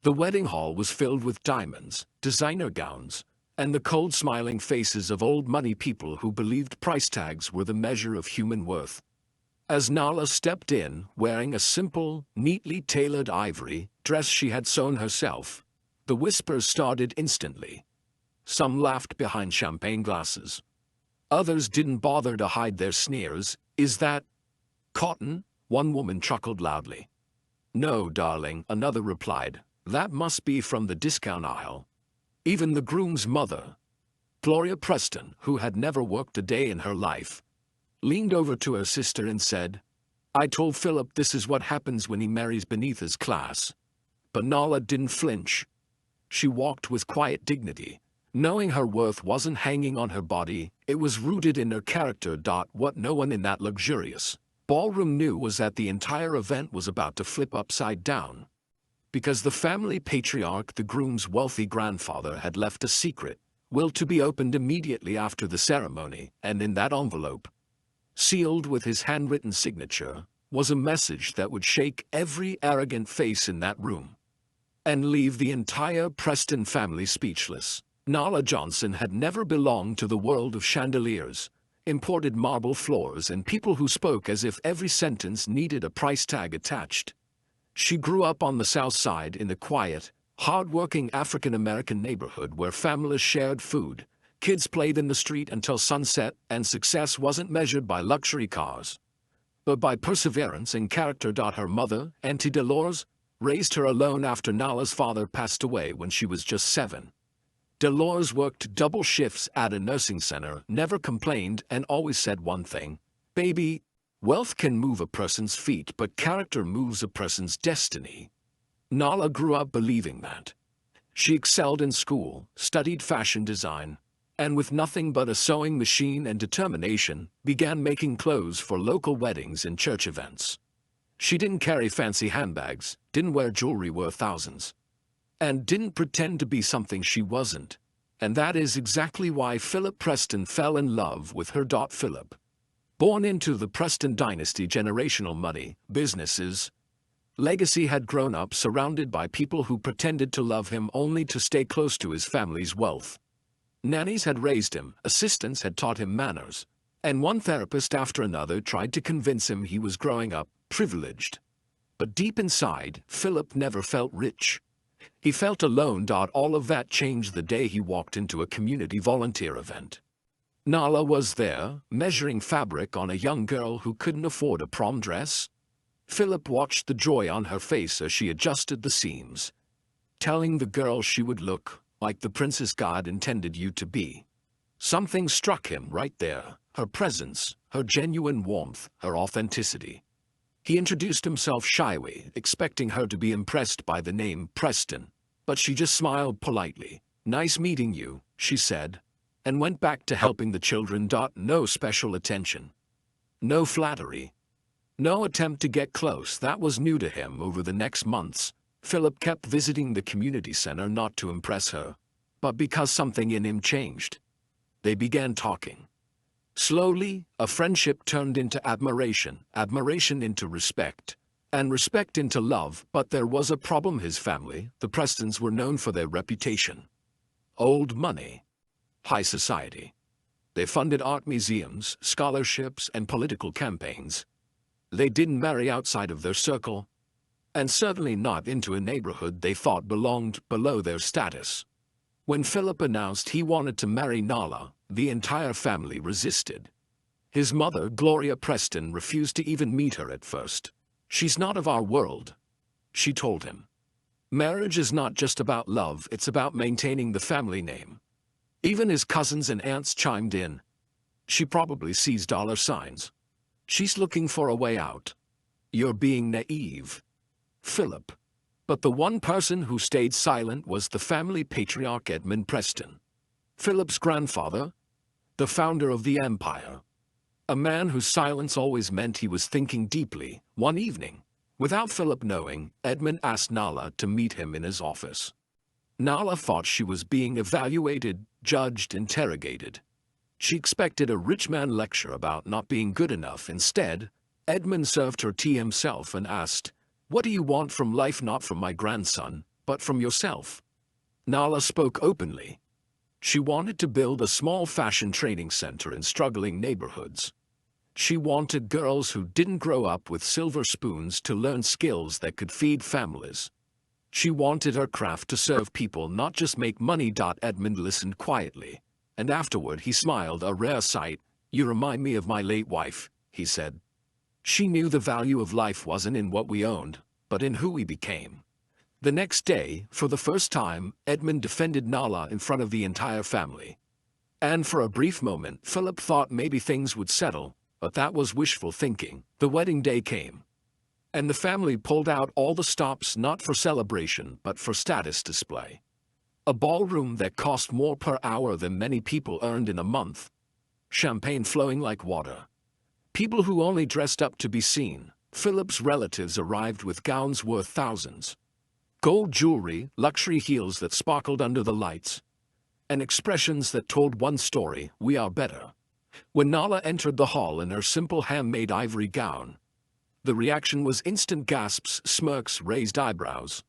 The wedding hall was filled with diamonds, designer gowns, and the cold smiling faces of old money people who believed price tags were the measure of human worth. As Nala stepped in, wearing a simple, neatly tailored ivory dress she had sewn herself, the whispers started instantly. Some laughed behind champagne glasses. Others didn't bother to hide their sneers. "Is that cotton?" one woman chuckled loudly. "No, darling," another replied. "That must be from the discount aisle." Even the groom's mother, Gloria Preston, who had never worked a day in her life, leaned over to her sister and said, "I told Philip this is what happens when he marries beneath his class." But Nala didn't flinch. She walked with quiet dignity, knowing her worth wasn't hanging on her body, it was rooted in her character. What no one in that luxurious ballroom knew was that the entire event was about to flip upside down. Because the family patriarch, the groom's wealthy grandfather, had left a secret will to be opened immediately after the ceremony, and in that envelope, sealed with his handwritten signature, was a message that would shake every arrogant face in that room and leave the entire Preston family speechless. Nala Johnson had never belonged to the world of chandeliers, imported marble floors, and people who spoke as if every sentence needed a price tag attached. She grew up on the South Side in the quiet, hard-working African-American neighborhood where families shared food, kids played in the street until sunset, and success wasn't measured by luxury cars, but by perseverance and character. Her mother, Auntie Dolores, raised her alone after Nala's father passed away when she was just 7. Dolores worked double shifts at a nursing center, never complained, and always said one thing: "Baby, wealth can move a person's feet, but character moves a person's destiny." Nala grew up believing that. She excelled in school, studied fashion design, and with nothing but a sewing machine and determination, began making clothes for local weddings and church events. She didn't carry fancy handbags, didn't wear jewelry worth thousands, and didn't pretend to be something she wasn't. And that is exactly why Philip Preston fell in love with her. Philip, born into the Preston dynasty, generational money, businesses, legacy, had grown up surrounded by people who pretended to love him only to stay close to his family's wealth. Nannies had raised him, assistants had taught him manners, and one therapist after another tried to convince him he was growing up privileged. But deep inside, Philip never felt rich. He felt alone. All of that changed the day he walked into a community volunteer event. Nala was there, measuring fabric on a young girl who couldn't afford a prom dress. Philip watched the joy on her face as she adjusted the seams, telling the girl she would look like the princess God intended you to be. Something struck him right there: her presence, her genuine warmth, her authenticity. He introduced himself shyly, expecting her to be impressed by the name Preston, but she just smiled politely. "Nice meeting you," she said, and went back to helping the children. No special attention, no flattery, no attempt to get close. That was new to him. Over the next months, Philip kept visiting the community center not to impress her, but because something in him changed. They began talking. Slowly, a friendship turned into admiration, admiration into respect, and respect into love. But there was a problem. His family, the Prestons, were known for their reputation. Old money, high society. They funded art museums, scholarships, and political campaigns. They didn't marry outside of their circle, and certainly not into a neighborhood they thought belonged below their status. When Philip announced he wanted to marry Nala, the entire family resisted. His mother, Gloria Preston, refused to even meet her at first. "She's not of our world," she told him. "Marriage is not just about love, it's about maintaining the family name." Even his cousins and aunts chimed in. "She probably sees dollar signs. She's looking for a way out." "You're being naive, Philip." But the one person who stayed silent was the family patriarch, Edmund Preston, Philip's grandfather, the founder of the empire. A man whose silence always meant he was thinking deeply. One evening, without Philip knowing, Edmund asked Nala to meet him in his office. Nala thought she was being evaluated, judged, interrogated. She expected a rich man lecture about not being good enough. Instead, Edmund served her tea himself and asked, "What do you want from life?" "Not from my grandson," but from yourself. Nala spoke openly. She wanted to build a small fashion training center in struggling neighborhoods. She wanted girls who didn't grow up with silver spoons to learn skills that could feed families. She wanted her craft to serve people, not just make money. Edmund listened quietly, and afterward he smiled, a rare sight. "You remind me of my late wife," he said. "She knew the value of life wasn't in what we owned, but in who we became." The next day, for the first time, Edmund defended Nala in front of the entire family. And for a brief moment, Philip thought maybe things would settle, but that was wishful thinking. The wedding day came, and the family pulled out all the stops, not for celebration, but for status display. A ballroom that cost more per hour than many people earned in a month. Champagne flowing like water. People who only dressed up to be seen. Philip's relatives arrived with gowns worth thousands. Gold jewelry, luxury heels that sparkled under the lights, and expressions that told one story: we are better. When Nala entered the hall in her simple handmade ivory gown, the reaction was instant: gasps, smirks, raised eyebrows.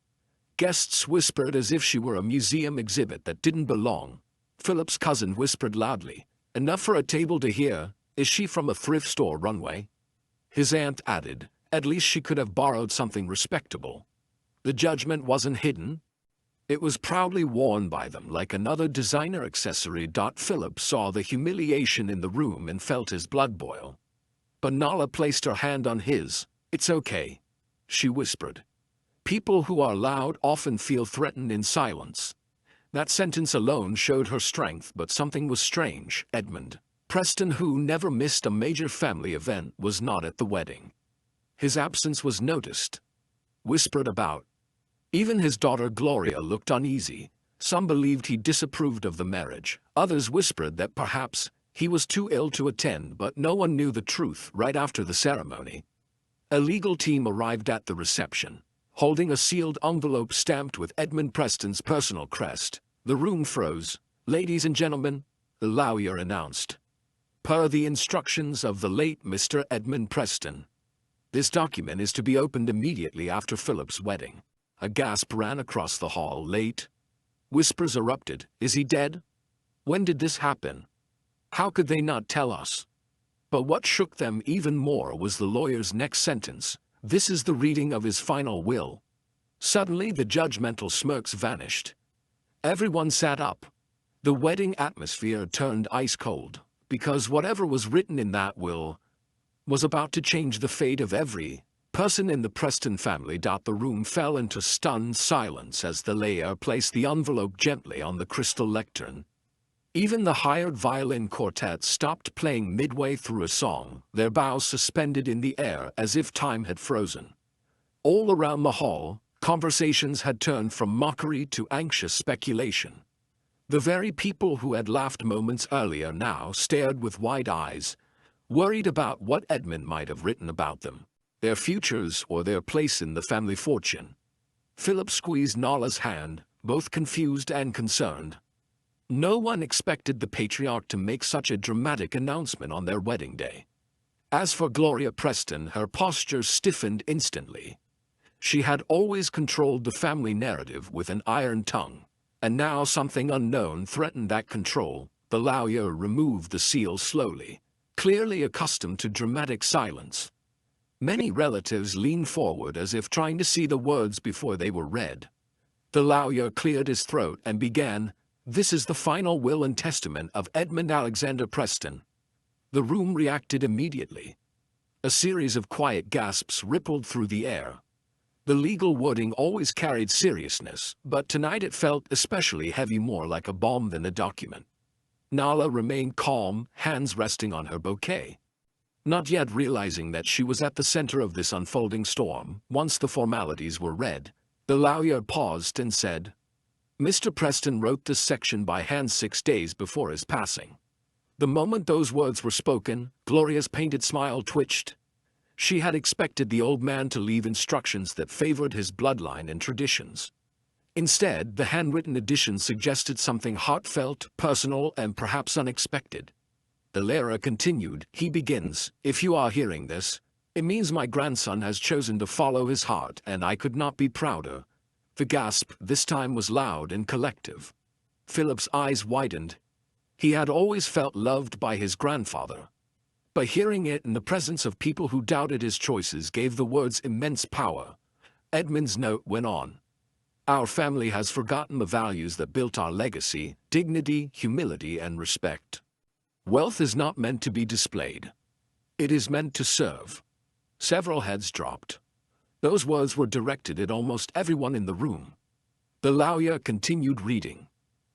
Guests whispered as if she were a museum exhibit that didn't belong. Philip's cousin whispered loudly, "Enough for a table to hear. Is she from a thrift store runway?" His aunt added, "At least she could have borrowed something respectable." The judgment wasn't hidden. It was proudly worn by them like another designer accessory. Philip saw the humiliation in the room and felt his blood boil. But Nala placed her hand on his. "It's okay," she whispered. "People who are loud often feel threatened in silence." That sentence alone showed her strength, but something was strange. Edmund Preston, who never missed a major family event, was not at the wedding. His absence was noticed, whispered about. Even his daughter Gloria looked uneasy. Some believed he disapproved of the marriage. Others whispered that perhaps he was too ill to attend, but no one knew the truth. Right after the ceremony, a legal team arrived at the reception, holding a sealed envelope stamped with Edmund Preston's personal crest. The room froze. "Ladies and gentlemen," the lawyer announced, "per the instructions of the late Mr. Edmund Preston, this document is to be opened immediately after Philip's wedding." A gasp ran across the hall. "Late?" Whispers erupted. "Is he dead? When did this happen? How could they not tell us?" But what shook them even more was the lawyer's next sentence. "This is the reading of his final will." Suddenly the judgmental smirks vanished. Everyone sat up. The wedding atmosphere turned ice cold, because whatever was written in that will was about to change the fate of every person in the Preston family. The room fell into stunned silence as the lawyer placed the envelope gently on the crystal lectern. Even the hired violin quartet stopped playing midway through a song, their bows suspended in the air as if time had frozen. All around the hall, conversations had turned from mockery to anxious speculation. The very people who had laughed moments earlier now stared with wide eyes, worried about what Edmund might have written about them, their futures or their place in the family fortune. Philip squeezed Nala's hand, both confused and concerned. No one expected the patriarch to make such a dramatic announcement on their wedding day. As for Gloria Preston, her posture stiffened instantly. She had always controlled the family narrative with an iron tongue, and now something unknown threatened that control. The lawyer removed the seal slowly, clearly accustomed to dramatic silence. Many relatives leaned forward as if trying to see the words before they were read. The lawyer cleared his throat and began, "This is the final will and testament of Edmund Alexander Preston." The room reacted immediately. A series of quiet gasps rippled through the air. The legal wording always carried seriousness, but tonight it felt especially heavy, more like a bomb than a document. Nala remained calm, hands resting on her bouquet, not yet realizing that she was at the center of this unfolding storm. Once the formalities were read, the lawyer paused and said, "Mr. Preston wrote this section by hand 6 days before his passing." The moment those words were spoken, Gloria's painted smile twitched. She had expected the old man to leave instructions that favored his bloodline and traditions. Instead, the handwritten edition suggested something heartfelt, personal, and perhaps unexpected. The lawyer continued, "He begins, 'If you are hearing this, it means my grandson has chosen to follow his heart, and I could not be prouder. The gasp this time was loud and collective. Philip's eyes widened. He had always felt loved by his grandfather. But hearing it in the presence of people who doubted his choices gave the words immense power. Edmund's note went on. Our family has forgotten the values that built our legacy: dignity, humility, and respect. Wealth is not meant to be displayed. It is meant to serve. Several heads dropped. Those words were directed at almost everyone in the room. The lawyer continued reading.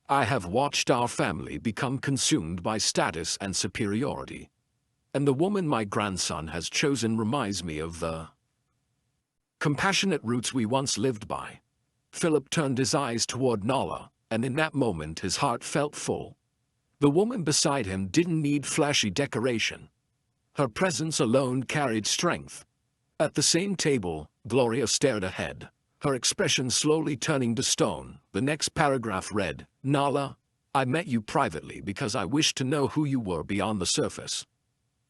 I have watched our family become consumed by status and superiority. And the woman my grandson has chosen reminds me of the compassionate roots we once lived by. Philip turned his eyes toward Nala, and in that moment his heart felt full. The woman beside him didn't need flashy decoration. Her presence alone carried strength. At the same table, Gloria stared ahead, her expression slowly turning to stone. The next paragraph read, Nala, I met you privately because I wished to know who you were beyond the surface.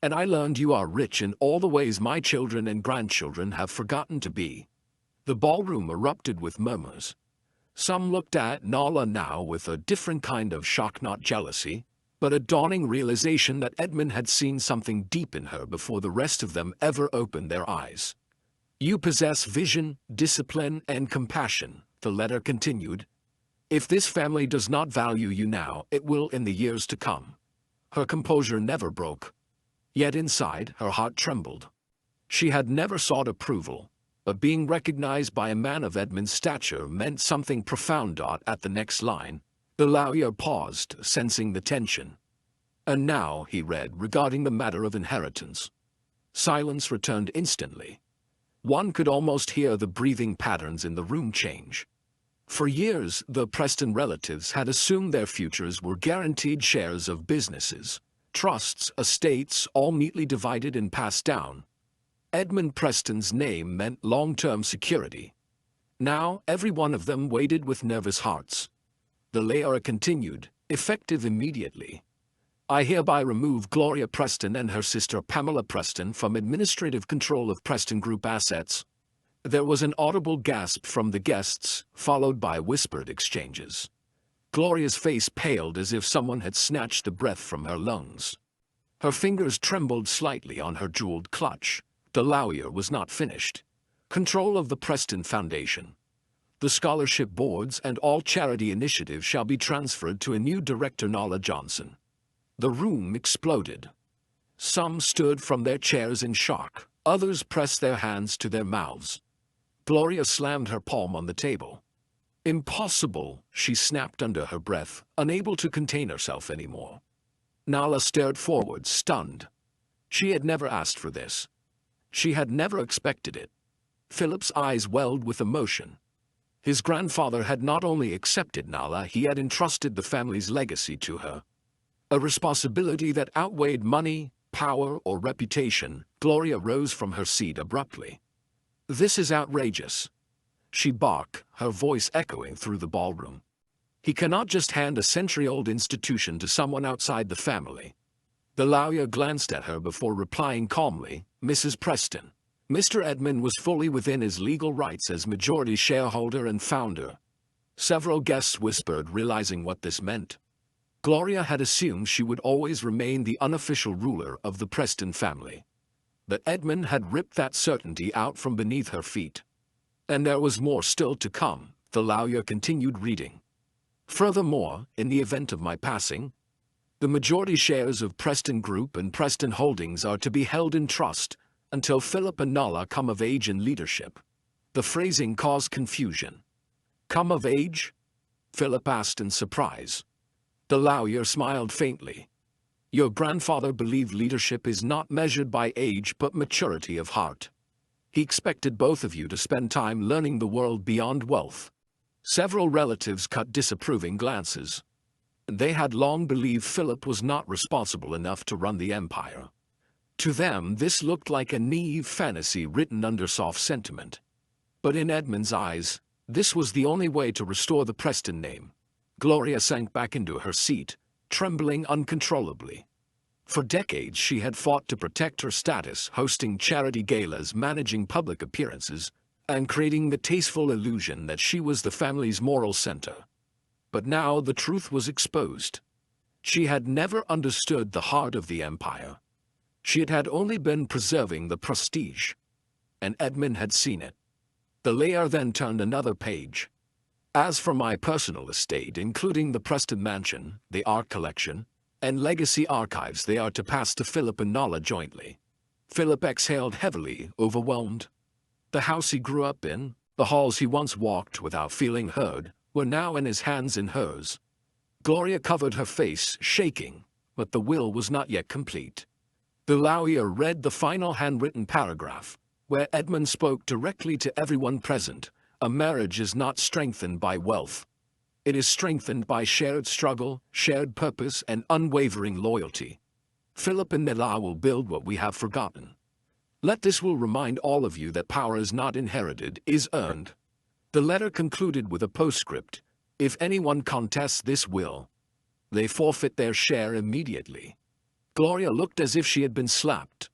And I learned you are rich in all the ways my children and grandchildren have forgotten to be. The ballroom erupted with murmurs. Some looked at Nala now with a different kind of shock, not jealousy, but a dawning realization that Edmund had seen something deep in her before the rest of them ever opened their eyes. You possess vision, discipline, and compassion, the letter continued. If this family does not value you now, it will in the years to come. Her composure never broke. Yet inside, her heart trembled. She had never sought approval, but being recognized by a man of Edmund's stature meant something profound. At the next line, the lawyer paused, sensing the tension. And now, he read, regarding the matter of inheritance. Silence returned instantly. One could almost hear the breathing patterns in the room change. For years, the Preston relatives had assumed their futures were guaranteed shares of businesses, trusts, estates, all neatly divided and passed down. Edmund Preston's name meant long-term security. Now, every one of them waited with nervous hearts. The lawyer continued, effective immediately. I hereby remove Gloria Preston and her sister Pamela Preston from administrative control of Preston Group assets. There was an audible gasp from the guests, followed by whispered exchanges. Gloria's face paled as if someone had snatched the breath from her lungs. Her fingers trembled slightly on her jeweled clutch. The lawyer was not finished. Control of the Preston Foundation, the scholarship boards, and all charity initiatives shall be transferred to a new director, Nala Johnson. The room exploded. Some stood from their chairs in shock. Others pressed their hands to their mouths. Gloria slammed her palm on the table. Impossible, she snapped under her breath, unable to contain herself anymore. Nala stared forward, stunned. She had never asked for this. She had never expected it. Philip's eyes welled with emotion. His grandfather had not only accepted Nala, he had entrusted the family's legacy to her. A responsibility that outweighed money, power, or reputation. Gloria rose from her seat abruptly. This is outrageous, she barked, her voice echoing through the ballroom. He cannot just hand a century-old institution to someone outside the family. The lawyer glanced at her before replying calmly, Mrs. Preston. Mr. Edmund was fully within his legal rights as majority shareholder and founder. Several guests whispered, realizing what this meant. Gloria had assumed she would always remain the unofficial ruler of the Preston family. But Edmund had ripped that certainty out from beneath her feet. And there was more still to come, the lawyer continued reading. Furthermore, in the event of my passing, the majority shares of Preston Group and Preston Holdings are to be held in trust until Philip and Nala come of age in leadership. The phrasing caused confusion. Come of age? Philip asked in surprise. The lawyer smiled faintly. Your grandfather believed leadership is not measured by age but maturity of heart. He expected both of you to spend time learning the world beyond wealth. Several relatives cut disapproving glances. They had long believed Philip was not responsible enough to run the empire. To them, this looked like a naive fantasy written under soft sentiment. But in Edmund's eyes, this was the only way to restore the Preston name. Gloria sank back into her seat, trembling uncontrollably. For decades she had fought to protect her status, hosting charity galas, managing public appearances, and creating the tasteful illusion that she was the family's moral center. But now the truth was exposed. She had never understood the heart of the empire. She had only been preserving the prestige. And Edmund had seen it. The layer then turned another page. As for my personal estate, including the Preston Mansion, the art collection, and legacy archives, they are to pass to Philip and Nala jointly. Philip exhaled heavily, overwhelmed. The house he grew up in, the halls he once walked without feeling heard, were now in his hands and hers. Gloria covered her face, shaking, but the will was not yet complete. The lawyer read the final handwritten paragraph, where Edmund spoke directly to everyone present. A marriage is not strengthened by wealth. It is strengthened by shared struggle, shared purpose, and unwavering loyalty. Philip and Nala will build what we have forgotten. Let this will remind all of you that power is not inherited, is earned. The letter concluded with a postscript. If anyone contests this will, they forfeit their share immediately. Gloria looked as if she had been slapped.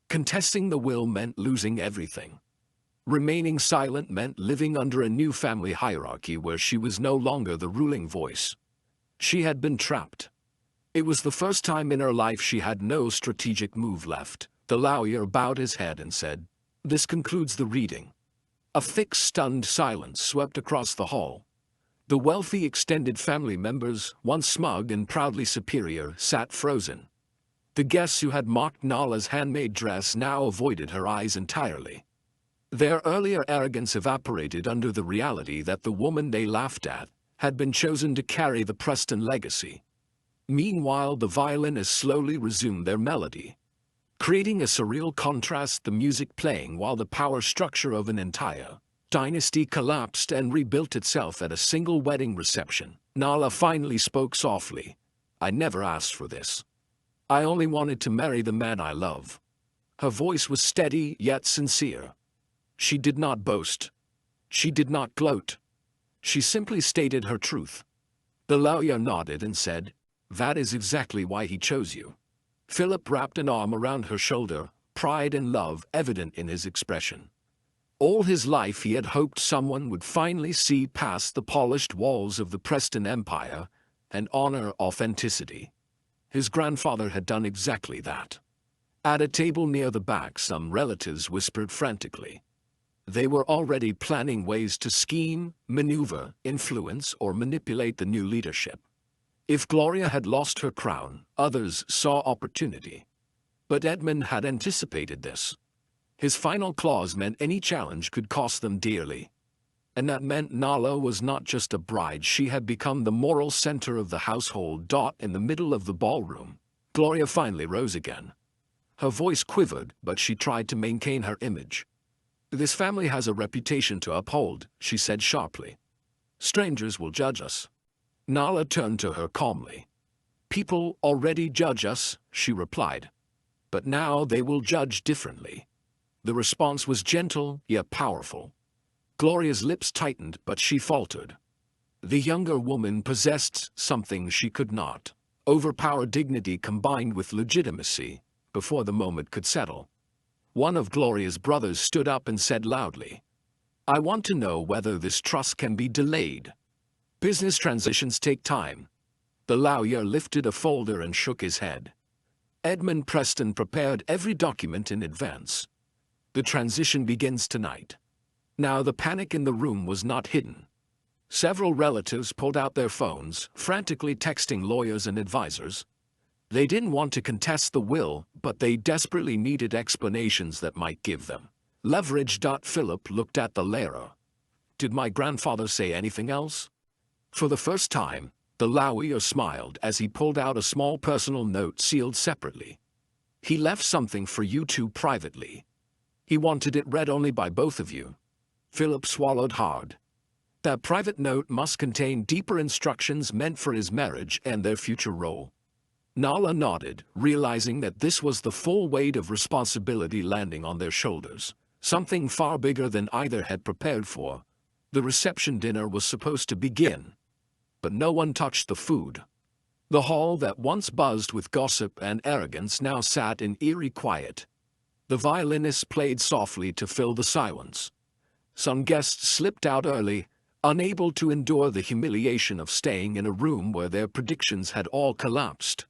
Contesting the will meant losing everything. Remaining silent meant living under a new family hierarchy where she was no longer the ruling voice. She had been trapped. It was the first time in her life she had no strategic move left. The lawyer bowed his head and said, "This concludes the reading." A thick, stunned silence swept across the hall. The wealthy extended family members, once smug and proudly superior, sat frozen. The guests who had mocked Nala's handmade dress now avoided her eyes entirely. Their earlier arrogance evaporated under the reality that the woman they laughed at had been chosen to carry the Preston legacy. Meanwhile, the violinists slowly resumed their melody, creating a surreal contrast, the music playing while the power structure of an entire dynasty collapsed and rebuilt itself at a single wedding reception. Nala finally spoke softly. "I never asked for this. I only wanted to marry the man I love." Her voice was steady yet sincere. She did not boast. She did not gloat. She simply stated her truth. The lawyer nodded and said, "That is exactly why he chose you." Philip wrapped an arm around her shoulder, pride and love evident in his expression. All his life he had hoped someone would finally see past the polished walls of the Preston Empire and honor authenticity. His grandfather had done exactly that. At a table near the back, some relatives whispered frantically. They were already planning ways to scheme, maneuver, influence, or manipulate the new leadership. If Gloria had lost her crown, others saw opportunity. But Edmund had anticipated this. His final clause meant any challenge could cost them dearly. And that meant Nala was not just a bride, she had become the moral center of the household. In the middle of the ballroom, Gloria finally rose again. Her voice quivered, but she tried to maintain her image. "This family has a reputation to uphold," she said sharply. "Strangers will judge us." Nala turned to her calmly. "People already judge us," she replied. "But now they will judge differently." The response was gentle, yet powerful. Gloria's lips tightened, but she faltered. The younger woman possessed something she could not overpower: dignity combined with legitimacy. Before the moment could settle, one of Gloria's brothers stood up and said loudly, "I want to know whether this trust can be delayed. Business transitions take time." The lawyer lifted a folder and shook his head. Edmund Preston prepared every document in advance. "The transition begins tonight." Now the panic in the room was not hidden. Several relatives pulled out their phones, frantically texting lawyers and advisors. They didn't want to contest the will, but they desperately needed explanations that might give them leverage. Philip looked at the lawyer. "Did my grandfather say anything else?" For the first time, the lawyer smiled as he pulled out a small personal note sealed separately. "He left something for you two privately. He wanted it read only by both of you." Philip swallowed hard. That private note must contain deeper instructions meant for his marriage and their future role. Nala nodded, realizing that this was the full weight of responsibility landing on their shoulders, something far bigger than either had prepared for. The reception dinner was supposed to begin, but no one touched the food. The hall that once buzzed with gossip and arrogance now sat in eerie quiet. The violinists played softly to fill the silence. Some guests slipped out early, unable to endure the humiliation of staying in a room where their predictions had all collapsed.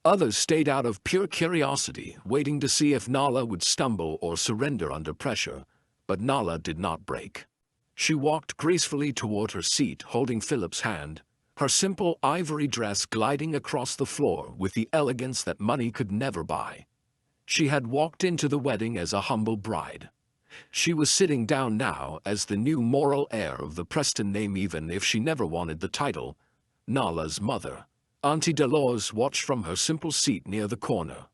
Others stayed out of pure curiosity, waiting to see if Nala would stumble or surrender under pressure, but Nala did not break. She walked gracefully toward her seat, holding Philip's hand, her simple ivory dress gliding across the floor with the elegance that money could never buy. She had walked into the wedding as a humble bride. She was sitting down now as the new moral heir of the Preston name, even if she never wanted the title. Nala's mother, Auntie Dolores, watched from her simple seat near the corner.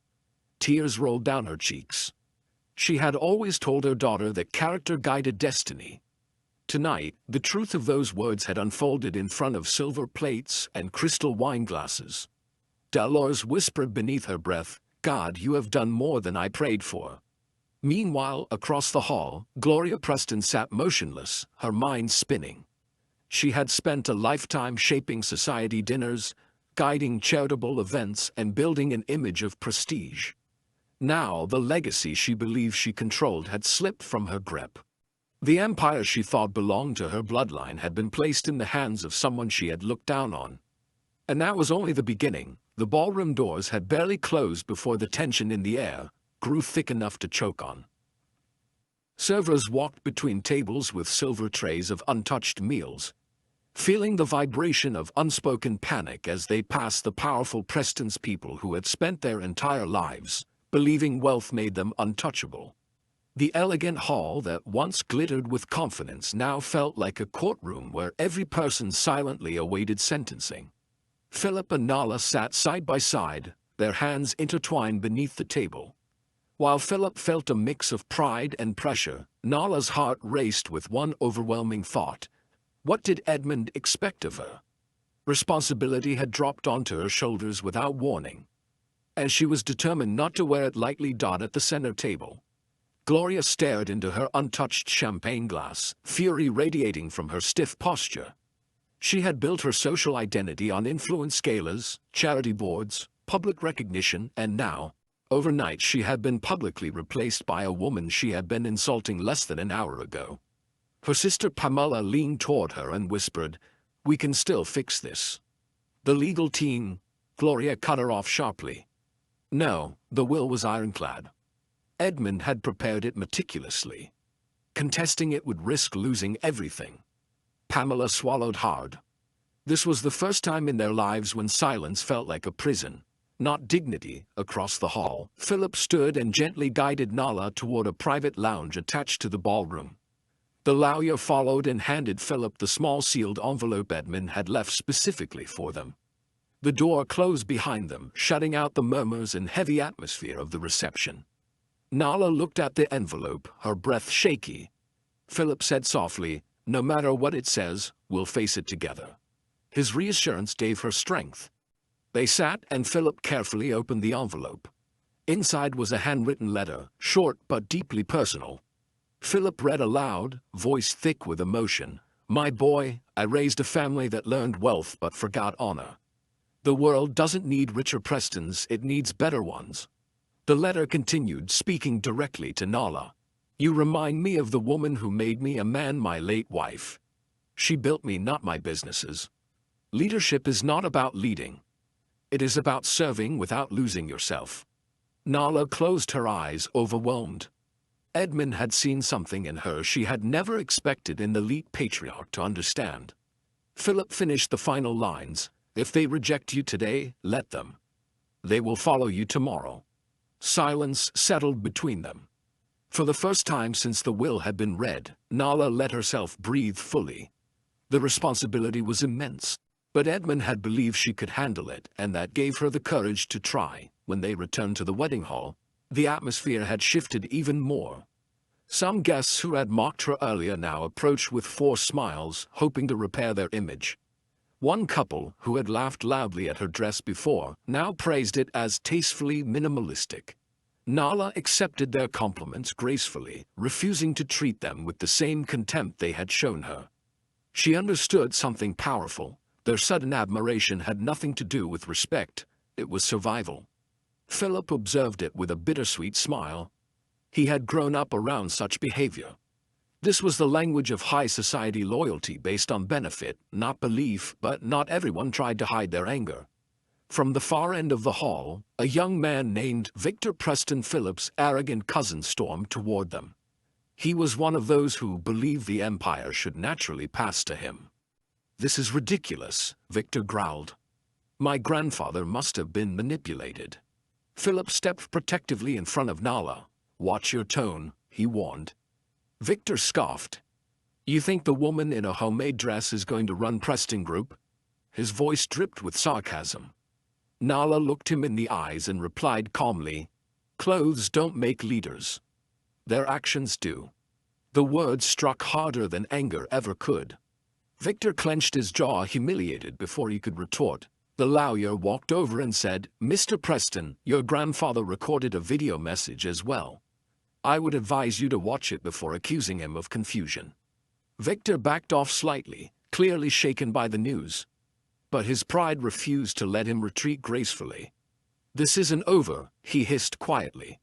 Tears rolled down her cheeks. She had always told her daughter that character guided destiny. Tonight, the truth of those words had unfolded in front of silver plates and crystal wine glasses. Dolores whispered beneath her breath, "God, you have done more than I prayed for." Meanwhile, across the hall, Gloria Preston sat motionless, her mind spinning. She had spent a lifetime shaping society dinners, guiding charitable events, and building an image of prestige. Now, the legacy she believed she controlled had slipped from her grip. The empire she thought belonged to her bloodline had been placed in the hands of someone she had looked down on. And that was only the beginning. The ballroom doors had barely closed before the tension in the air grew thick enough to choke on. Servers walked between tables with silver trays of untouched meals, feeling the vibration of unspoken panic as they passed the powerful Preston's people who had spent their entire lives believing wealth made them untouchable. The elegant hall that once glittered with confidence now felt like a courtroom where every person silently awaited sentencing. Philip and Nala sat side by side, their hands intertwined beneath the table. While Philip felt a mix of pride and pressure, Nala's heart raced with one overwhelming thought. What did Edmund expect of her? Responsibility had dropped onto her shoulders without warning, and she was determined not to wear it lightly. At the center table, Gloria stared into her untouched champagne glass, fury radiating from her stiff posture. She had built her social identity on influence galas, charity boards, public recognition, and now, overnight, she had been publicly replaced by a woman she had been insulting less than an hour ago. Her sister Pamela leaned toward her and whispered, "We can still fix this." "The legal team," Gloria cut her off sharply. No, the will was ironclad. Edmund had prepared it meticulously. Contesting it would risk losing everything. Pamela swallowed hard. This was the first time in their lives when silence felt like a prison, not dignity. Across the hall, Philip stood and gently guided Nala toward a private lounge attached to the ballroom. The lawyer followed and handed Philip the small sealed envelope Edmund had left specifically for them. The door closed behind them, shutting out the murmurs and heavy atmosphere of the reception. Nala looked at the envelope, her breath shaky. Philip said softly, "No matter what it says, we'll face it together." His reassurance gave her strength. They sat and Philip carefully opened the envelope. Inside was a handwritten letter, short but deeply personal. Philip read aloud, voice thick with emotion. "My boy, I raised a family that learned wealth but forgot honor. The world doesn't need richer Prestons, it needs better ones." The letter continued, speaking directly to Nala. "You remind me of the woman who made me a man, my late wife. She built me, not my businesses. Leadership is not about leading. It is about serving without losing yourself." Nala closed her eyes, overwhelmed. Edmund had seen something in her she had never expected in the elite patriarch to understand. Philip finished the final lines. "If they reject you today, let them. They will follow you tomorrow." Silence settled between them. For the first time since the will had been read, Nala let herself breathe fully. The responsibility was immense, but Edmund had believed she could handle it, and that gave her the courage to try. When they returned to the wedding hall, the atmosphere had shifted even more. Some guests who had mocked her earlier now approached with forced smiles, hoping to repair their image. One couple, who had laughed loudly at her dress before, now praised it as tastefully minimalistic. Nala accepted their compliments gracefully, refusing to treat them with the same contempt they had shown her. She understood something powerful. Their sudden admiration had nothing to do with respect, it was survival. Philip observed it with a bittersweet smile. He had grown up around such behavior. This was the language of high society loyalty based on benefit, not belief, but not everyone tried to hide their anger. From the far end of the hall, a young man named Victor Preston Phillips' arrogant cousin stormed toward them. He was one of those who believed the empire should naturally pass to him. "This is ridiculous," Victor growled. "My grandfather must have been manipulated." Philip stepped protectively in front of Nala. "Watch your tone," he warned. Victor scoffed. "You think the woman in a homemade dress is going to run Preston Group?" His voice dripped with sarcasm. Nala looked him in the eyes and replied calmly, "Clothes don't make leaders. Their actions do." The words struck harder than anger ever could. Victor clenched his jaw, humiliated before he could retort. The lawyer walked over and said, "Mr. Preston, your grandfather recorded a video message as well. I would advise you to watch it before accusing him of confusion." Victor backed off slightly, clearly shaken by the news. But his pride refused to let him retreat gracefully. "This isn't over," he hissed quietly.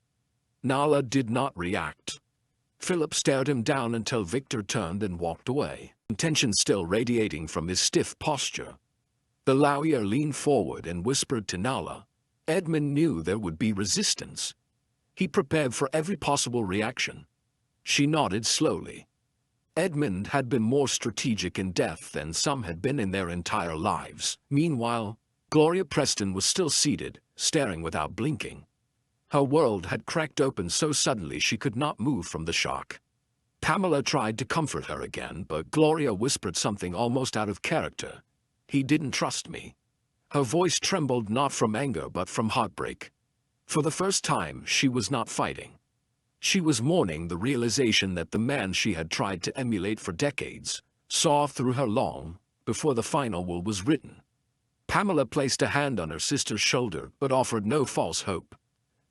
Nala did not react. Philip stared him down until Victor turned and walked away, tension still radiating from his stiff posture. The lawyer leaned forward and whispered to Nala. Edmund knew there would be resistance. He prepared for every possible reaction. She nodded slowly. Edmund had been more strategic in death than some had been in their entire lives. Meanwhile, Gloria Preston was still seated, staring without blinking. Her world had cracked open so suddenly she could not move from the shock. Pamela tried to comfort her again, but Gloria whispered something almost out of character. "He didn't trust me." Her voice trembled not from anger but from heartbreak. For the first time, she was not fighting. She was mourning the realization that the man she had tried to emulate for decades saw through her long before the final will was written. Pamela placed a hand on her sister's shoulder but offered no false hope.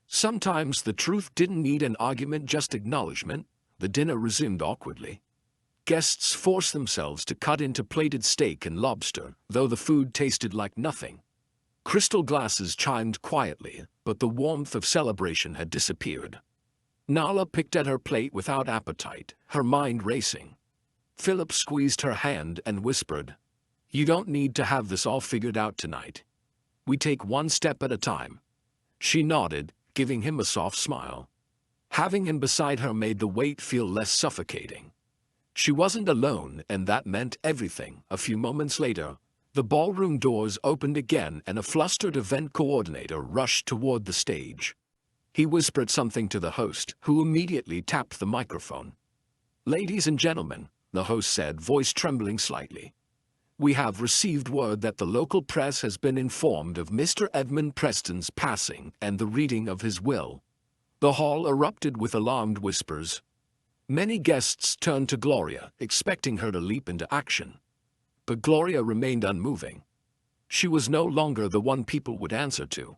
Sometimes the truth didn't need an argument, just acknowledgement. The dinner resumed awkwardly. Guests forced themselves to cut into plated steak and lobster, though the food tasted like nothing. Crystal glasses chimed quietly, but the warmth of celebration had disappeared. Nala picked at her plate without appetite, her mind racing. Philip squeezed her hand and whispered, "You don't need to have this all figured out tonight. We take one step at a time." She nodded, giving him a soft smile. Having him beside her made the weight feel less suffocating. She wasn't alone, and that meant everything. A few moments later, the ballroom doors opened again and a flustered event coordinator rushed toward the stage. He whispered something to the host, who immediately tapped the microphone. "Ladies and gentlemen," the host said, voice trembling slightly, "we have received word that the local press has been informed of Mr. Edmund Preston's passing and the reading of his will." The hall erupted with alarmed whispers. Many guests turned to Gloria, expecting her to leap into action. But Gloria remained unmoving. She was no longer the one people would answer to.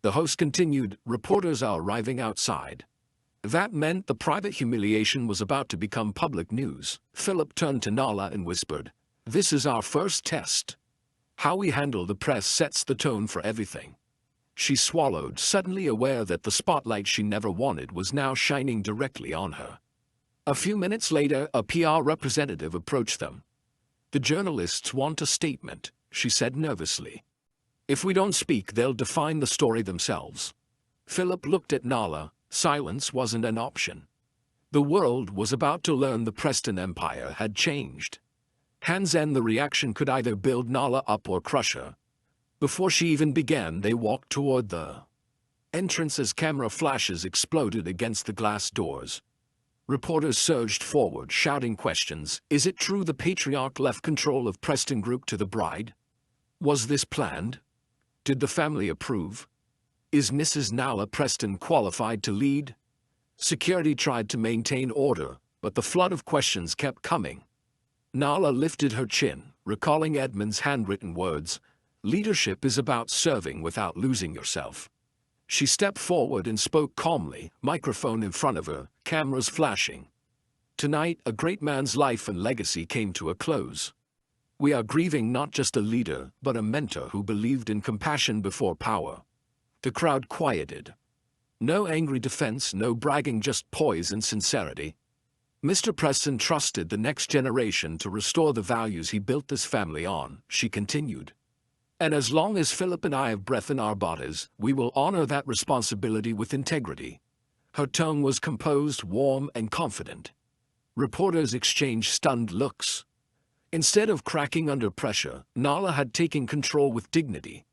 The host continued, "Reporters are arriving outside." That meant the private humiliation was about to become public news. Philip turned to Nala and whispered, "This is our first test. How we handle the press sets the tone for everything." She swallowed, suddenly aware that the spotlight she never wanted was now shining directly on her. A few minutes later, a PR representative approached them. "The journalists want a statement," she said nervously. "If we don't speak, they'll define the story themselves." Philip looked at Nala. Silence wasn't an option. The world was about to learn the Preston Empire had changed. Hands end, the reaction could either build Nala up or crush her. Before she even began, they walked toward the entrance as camera flashes exploded against the glass doors. Reporters surged forward, shouting questions. Is it true the patriarch left control of Preston Group to the bride? Was this planned? Did the family approve? Is Mrs. Nala Preston qualified to lead? Security tried to maintain order, but the flood of questions kept coming. Nala lifted her chin, recalling Edmund's handwritten words, "Leadership is about serving without losing yourself." She stepped forward and spoke calmly, microphone in front of her, cameras flashing. "Tonight, a great man's life and legacy came to a close. We are grieving not just a leader, but a mentor who believed in compassion before power." The crowd quieted. No angry defense, no bragging, just poise and sincerity. Mr. Preston trusted the next generation to restore the values he built this family on, she continued. And as long as Philip and I have breath in our bodies, we will honor that responsibility with integrity. Her tone was composed, warm, and confident. Reporters exchanged stunned looks. Instead of cracking under pressure, Nala had taken control with dignity.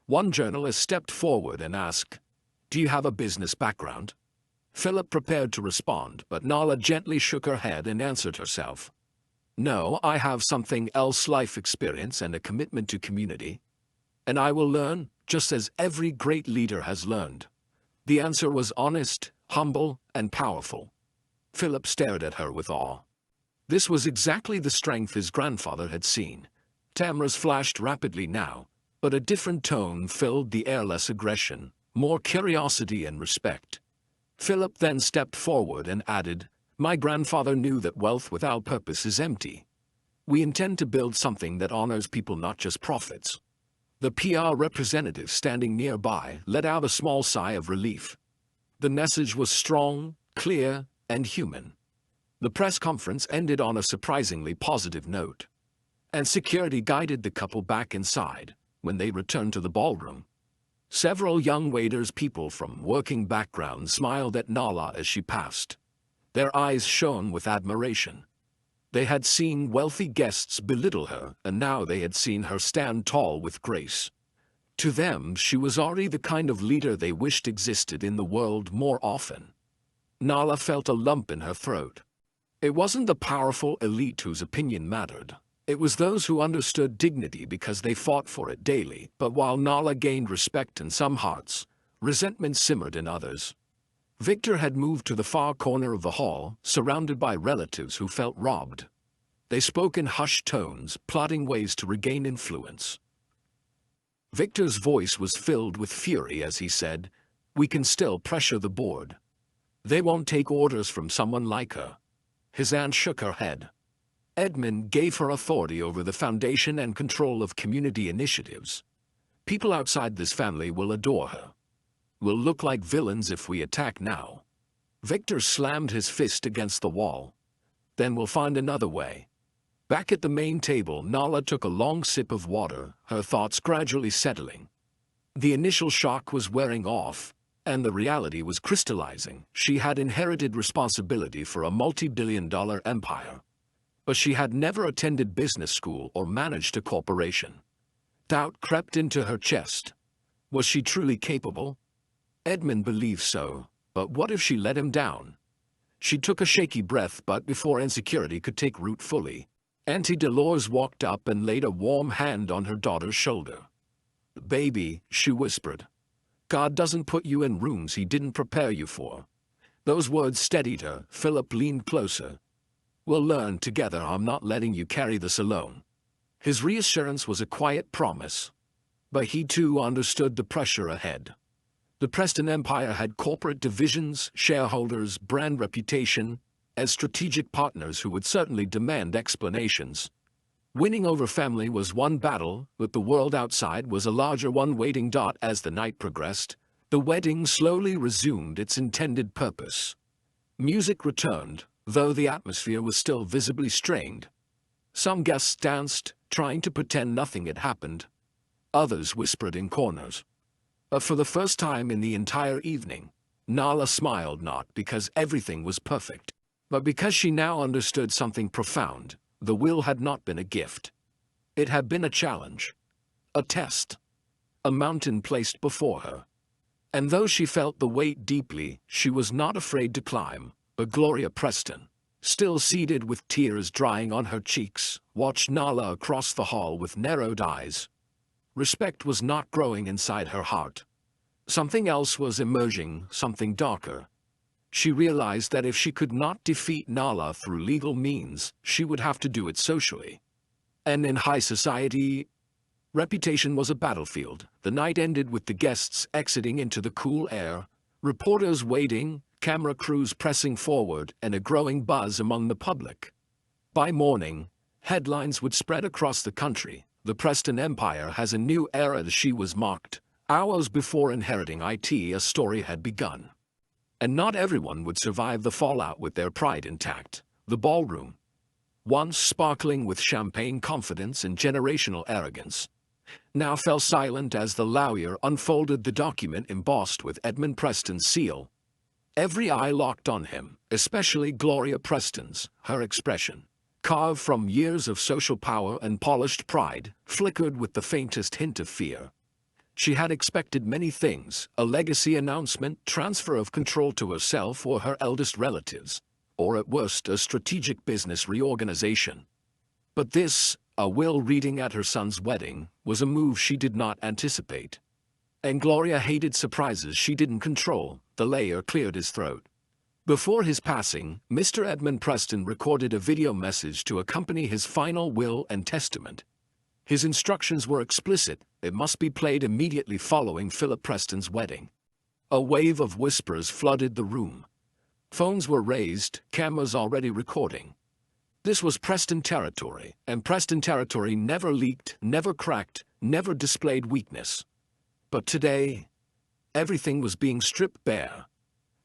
One journalist stepped forward and asked, "Do you have a business background?" Philip prepared to respond, but Nala gently shook her head and answered herself. "No, I have something else, life experience and a commitment to community. And I will learn, just as every great leader has learned." The answer was honest, humble, and powerful. Philip stared at her with awe. This was exactly the strength his grandfather had seen. Cameras flashed rapidly now, but a different tone filled the air, less aggression, more curiosity and respect. Philip then stepped forward and added, "My grandfather knew that wealth without purpose is empty. We intend to build something that honors people, not just profits." The PR representative standing nearby let out a small sigh of relief. The message was strong, clear, and human. The press conference ended on a surprisingly positive note, and security guided the couple back inside. When they returned to the ballroom, several young waiters, people from working backgrounds, smiled at Nala as she passed. Their eyes shone with admiration. They had seen wealthy guests belittle her, and now they had seen her stand tall with grace. To them, she was already the kind of leader they wished existed in the world more often. Nala felt a lump in her throat. It wasn't the powerful elite whose opinion mattered. It was those who understood dignity because they fought for it daily. But while Nala gained respect in some hearts, resentment simmered in others. Victor had moved to the far corner of the hall, surrounded by relatives who felt robbed. They spoke in hushed tones, plotting ways to regain influence. Victor's voice was filled with fury as he said, "We can still pressure the board. They won't take orders from someone like her." His aunt shook her head. "Edmund gave her authority over the foundation and control of community initiatives. People outside this family will adore her. We'll look like villains if we attack now." Victor slammed his fist against the wall. "Then we'll find another way." Back at the main table, Nala took a long sip of water, her thoughts gradually settling. The initial shock was wearing off, and the reality was crystallizing. She had inherited responsibility for a multi-billion-dollar empire, but she had never attended business school or managed a corporation. Doubt crept into her chest. Was she truly capable? Edmund believed so, but what if she let him down? She took a shaky breath, but before insecurity could take root fully, Auntie Dolores walked up and laid a warm hand on her daughter's shoulder. "Baby," she whispered, "God doesn't put you in rooms He didn't prepare you for." Those words steadied her. Philip leaned closer. "We'll learn together. I'm not letting you carry this alone." His reassurance was a quiet promise, but he too understood the pressure ahead. The Preston Empire had corporate divisions, shareholders, brand reputation, as strategic partners who would certainly demand explanations. Winning over family was one battle, but the world outside was a larger one waiting. As the night progressed, the wedding slowly resumed its intended purpose. Music returned, though the atmosphere was still visibly strained. Some guests danced, trying to pretend nothing had happened. Others whispered in corners. But for the first time in the entire evening, Nala smiled, not because everything was perfect, but because she now understood something profound. The will had not been a gift. It had been a challenge, a test, a mountain placed before her. And though she felt the weight deeply, she was not afraid to climb. But Gloria Preston, still seated with tears drying on her cheeks, watched Nala across the hall with narrowed eyes. Respect was not growing inside her heart. Something else was emerging, something darker. She realized that if she could not defeat Nala through legal means, she would have to do it socially. And in high society, reputation was a battlefield. The night ended with the guests exiting into the cool air, reporters waiting, camera crews pressing forward, and a growing buzz among the public. By morning, headlines would spread across the country. "The Preston Empire has a new era," she was mocked. Hours before inheriting it, a story had begun. And not everyone would survive the fallout with their pride intact. The ballroom, once sparkling with champagne confidence and generational arrogance, now fell silent as the lawyer unfolded the document embossed with Edmund Preston's seal. Every eye locked on him, especially Gloria Preston's. Her expression, carved from years of social power and polished pride, flickered with the faintest hint of fear. She had expected many things: a legacy announcement, transfer of control to herself or her eldest relatives, or at worst a strategic business reorganization. But this, a will reading at her son's wedding, was a move she did not anticipate. And Gloria hated surprises she didn't control. The lawyer cleared his throat. Before his passing, Mr. Edmund Preston recorded a video message to accompany his final will and testament. His instructions were explicit: it must be played immediately following Philip Preston's wedding. A wave of whispers flooded the room. Phones were raised, cameras already recording. This was Preston territory, and Preston territory never leaked, never cracked, never displayed weakness. But today, everything was being stripped bare.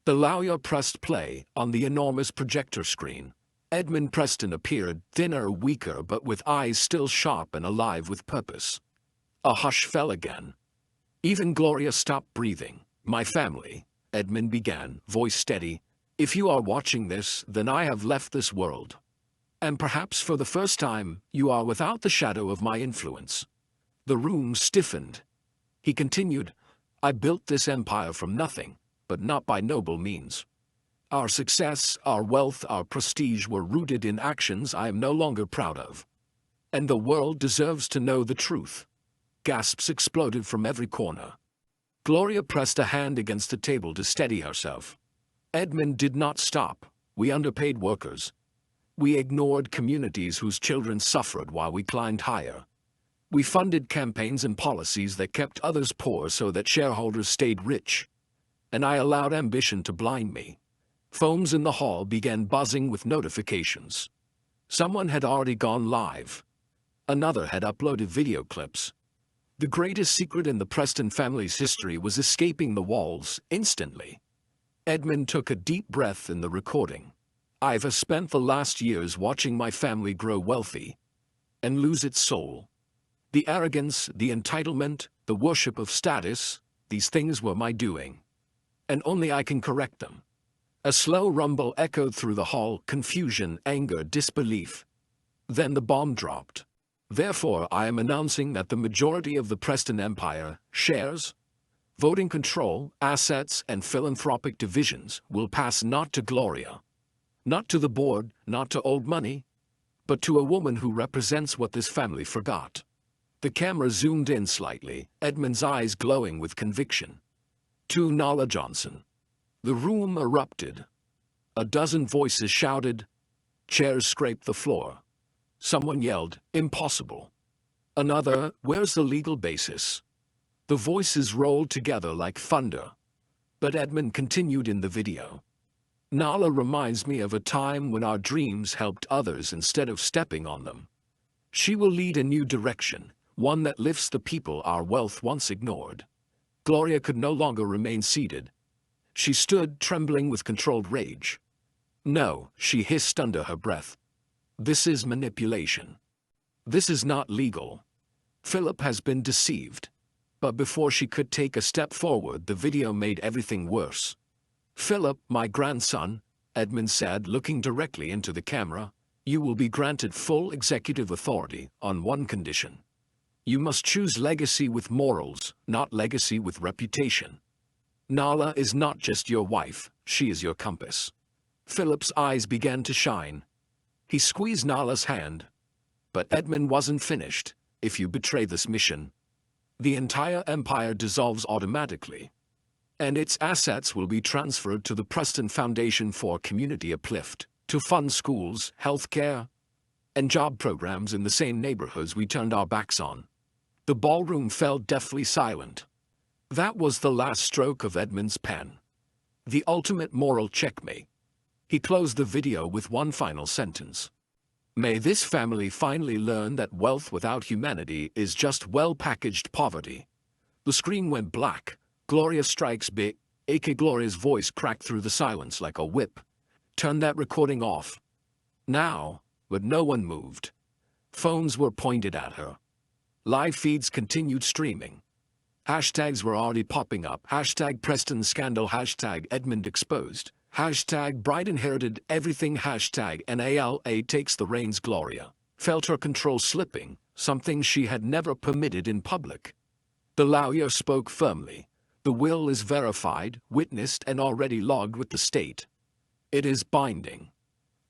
The lawyer pressed play on the enormous projector screen. Edmund Preston appeared, thinner, weaker, but with eyes still sharp and alive with purpose. A hush fell again. Even Gloria stopped breathing. "My family," Edmund began, voice steady, "if you are watching this, then I have left this world. And perhaps for the first time, you are without the shadow of my influence." The room stiffened. He continued, "I built this empire from nothing, but not by noble means. Our success, our wealth, our prestige were rooted in actions I am no longer proud of. And the world deserves to know the truth." Gasps exploded from every corner. Gloria pressed a hand against the table to steady herself. Edmund did not stop. "We underpaid workers. We ignored communities whose children suffered while we climbed higher. We funded campaigns and policies that kept others poor so that shareholders stayed rich. And I allowed ambition to blind me." Phones in the hall began buzzing with notifications. Someone had already gone live. Another had uploaded video clips. The greatest secret in the Preston family's history was escaping the walls instantly. Edmund took a deep breath in the recording. "I've spent the last years watching my family grow wealthy and lose its soul. The arrogance, the entitlement, the worship of status, these things were my doing. And only I can correct them." A slow rumble echoed through the hall: confusion, anger, disbelief. Then the bomb dropped. "Therefore, I am announcing that the majority of the Preston Empire, shares, voting control, assets, and philanthropic divisions will pass not to Gloria, not to the board, not to old money, but to a woman who represents what this family forgot." The camera zoomed in slightly, Edmund's eyes glowing with conviction. "To Nala Johnson." The room erupted. A dozen voices shouted. Chairs scraped the floor. Someone yelled, "Impossible." Another, "Where's the legal basis?" The voices rolled together like thunder. But Edmund continued in the video. "Nala reminds me of a time when our dreams helped others instead of stepping on them. She will lead a new direction, one that lifts the people our wealth once ignored." Gloria could no longer remain seated. She stood, trembling with controlled rage. "No," she hissed under her breath. "This is manipulation. This is not legal. Philip has been deceived." But before she could take a step forward, the video made everything worse. "Philip, my grandson," Edmund said, looking directly into the camera, "you will be granted full executive authority on one condition. You must choose legacy with morals, not legacy with reputation. Nala is not just your wife, she is your compass." Philip's eyes began to shine. He squeezed Nala's hand. But Edmund wasn't finished. "If you betray this mission, the entire empire dissolves automatically. And its assets will be transferred to the Preston Foundation for Community Uplift, to fund schools, healthcare, and job programs in the same neighborhoods we turned our backs on." The ballroom fell deathly silent. That was the last stroke of Edmund's pen. The ultimate moral checkmate. He closed the video with one final sentence. "May this family finally learn that wealth without humanity is just well-packaged poverty." The screen went black. Gloria strikes big. A.K. Gloria's voice cracked through the silence like a whip. Turn that recording off. Now, but no one moved. Phones were pointed at her. Live feeds continued streaming. Hashtags were already popping up. Hashtag Preston scandal. Hashtag Edmund exposed. Hashtag Bride inherited everything. Hashtag NALA takes the reins. Gloria felt her control slipping, something she had never permitted in public. The lawyer spoke firmly. The will is verified, witnessed, and already logged with the state. It is binding.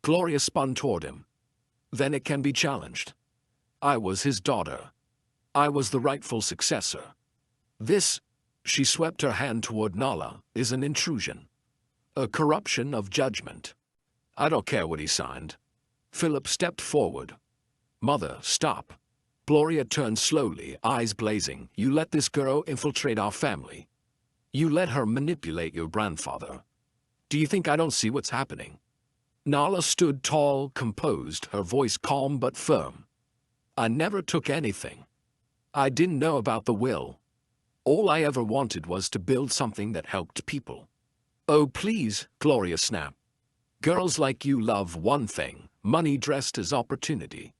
Gloria spun toward him. Then it can be challenged. I was his daughter. I was the rightful successor. This, she swept her hand toward Nala, is an intrusion. A corruption of judgment. I don't care what he signed. Philip stepped forward. Mother, stop. Gloria turned slowly, eyes blazing. You let this girl infiltrate our family. You let her manipulate your grandfather. Do you think I don't see what's happening? Nala stood tall, composed, her voice calm but firm. I never took anything. I didn't know about the will. All I ever wanted was to build something that helped people. Oh please, Gloria snapped. Girls like you love one thing, money dressed as opportunity.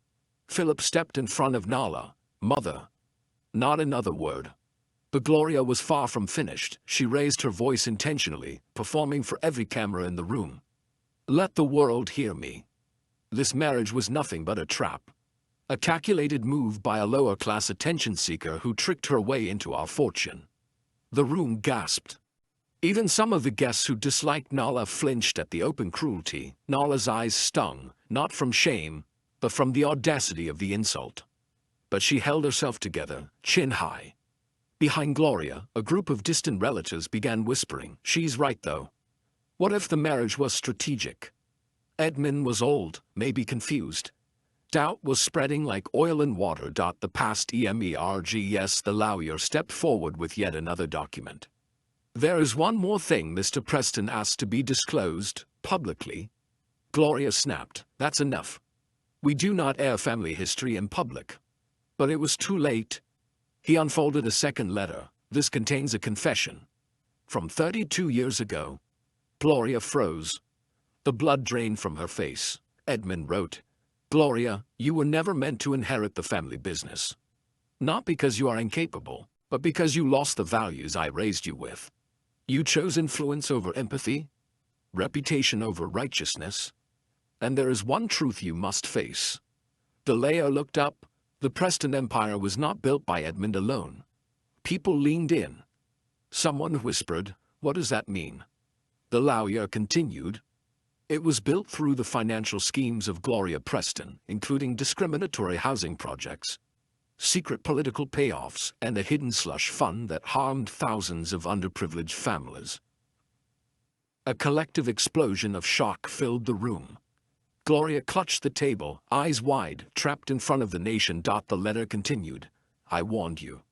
Philip stepped in front of Nala. Mother. Not another word. But Gloria was far from finished. She raised her voice intentionally, performing for every camera in the room. Let the world hear me. This marriage was nothing but a trap. A calculated move by a lower-class attention-seeker who tricked her way into our fortune. The room gasped. Even some of the guests who disliked Nala flinched at the open cruelty. Nala's eyes stung, not from shame, but from the audacity of the insult. But she held herself together, chin high. Behind Gloria, a group of distant relatives began whispering, she's right though. What if the marriage was strategic? Edmund was old, maybe confused. Doubt was spreading like oil in water. The past emerges. The lawyer stepped forward with yet another document. There is one more thing Mr. Preston asked to be disclosed, publicly. Gloria snapped, that's enough. We do not air family history in public. But it was too late. He unfolded a second letter. This contains a confession. From 32 years ago. Gloria froze. The blood drained from her face. Edmund wrote, Gloria, you were never meant to inherit the family business. Not because you are incapable, but because you lost the values I raised you with. You chose influence over empathy, reputation over righteousness. And there is one truth you must face. The lawyer looked up. The Preston Empire was not built by Edmund alone. People leaned in. Someone whispered, what does that mean? The lawyer continued. It was built through the financial schemes of Gloria Preston, including discriminatory housing projects, secret political payoffs, and a hidden slush fund that harmed thousands of underprivileged families. A collective explosion of shock filled the room. Gloria clutched the table, eyes wide, trapped in front of the nation. The letter continued. I warned you.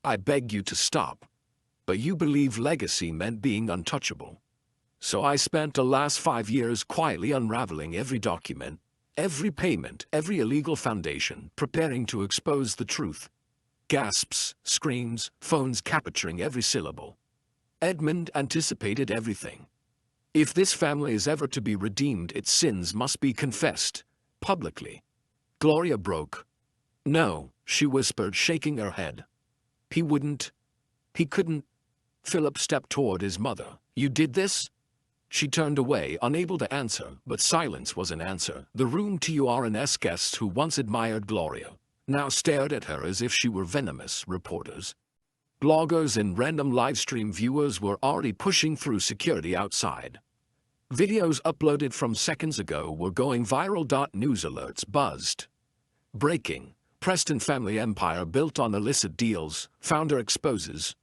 I begged you to stop. But you believed legacy meant being untouchable. So I spent the last 5 years quietly unraveling every document, every payment, every illegal foundation, preparing to expose the truth. Gasps, screams, phones capturing every syllable. Edmund anticipated everything. If this family is ever to be redeemed, its sins must be confessed, publicly. Gloria broke. No, she whispered, shaking her head. He wouldn't. He couldn't. Philip stepped toward his mother. You did this? She turned away, unable to answer, but silence was an answer. The room TURNS guests who once admired Gloria now stared at her as if she were venomous. Reporters, bloggers, and random livestream viewers were already pushing through security outside. Videos uploaded from seconds ago were going viral. News alerts buzzed. Breaking. Preston family empire built on illicit deals. Founder exposes.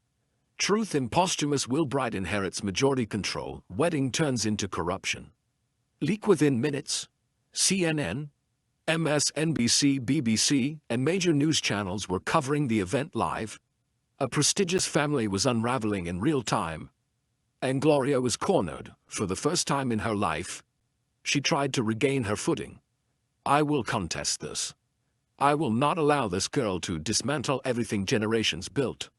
Truth in posthumous will. Bride inherits majority control. Wedding turns into corruption. Leak within minutes. CNN, MSNBC, BBC, and major news channels were covering the event live. A prestigious family was unraveling in real time. And Gloria was cornered, for the first time in her life. She tried to regain her footing. I will contest this. I will not allow this girl to dismantle everything generations built.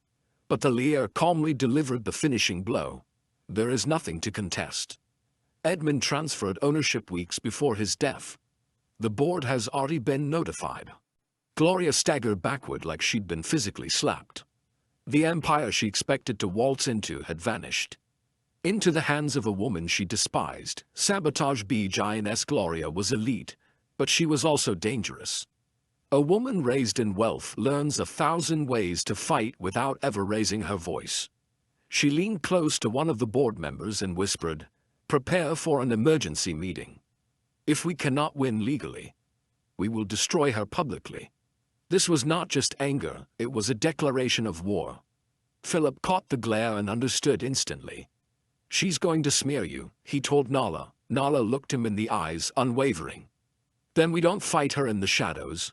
But the lawyer calmly delivered the finishing blow. There is nothing to contest. Edmund transferred ownership weeks before his death. The board has already been notified. Gloria staggered backward like she'd been physically slapped. The empire she expected to waltz into had vanished. Into the hands of a woman she despised. Sabotage Giantess Gloria was elite, but she was also dangerous. A woman raised in wealth learns 1,000 ways to fight without ever raising her voice. She leaned close to one of the board members and whispered, "Prepare for an emergency meeting. If we cannot win legally, we will destroy her publicly." This was not just anger, it was a declaration of war. Philip caught the glare and understood instantly. "She's going to smear you," he told Nala. Nala looked him in the eyes, unwavering. "Then we don't fight her in the shadows.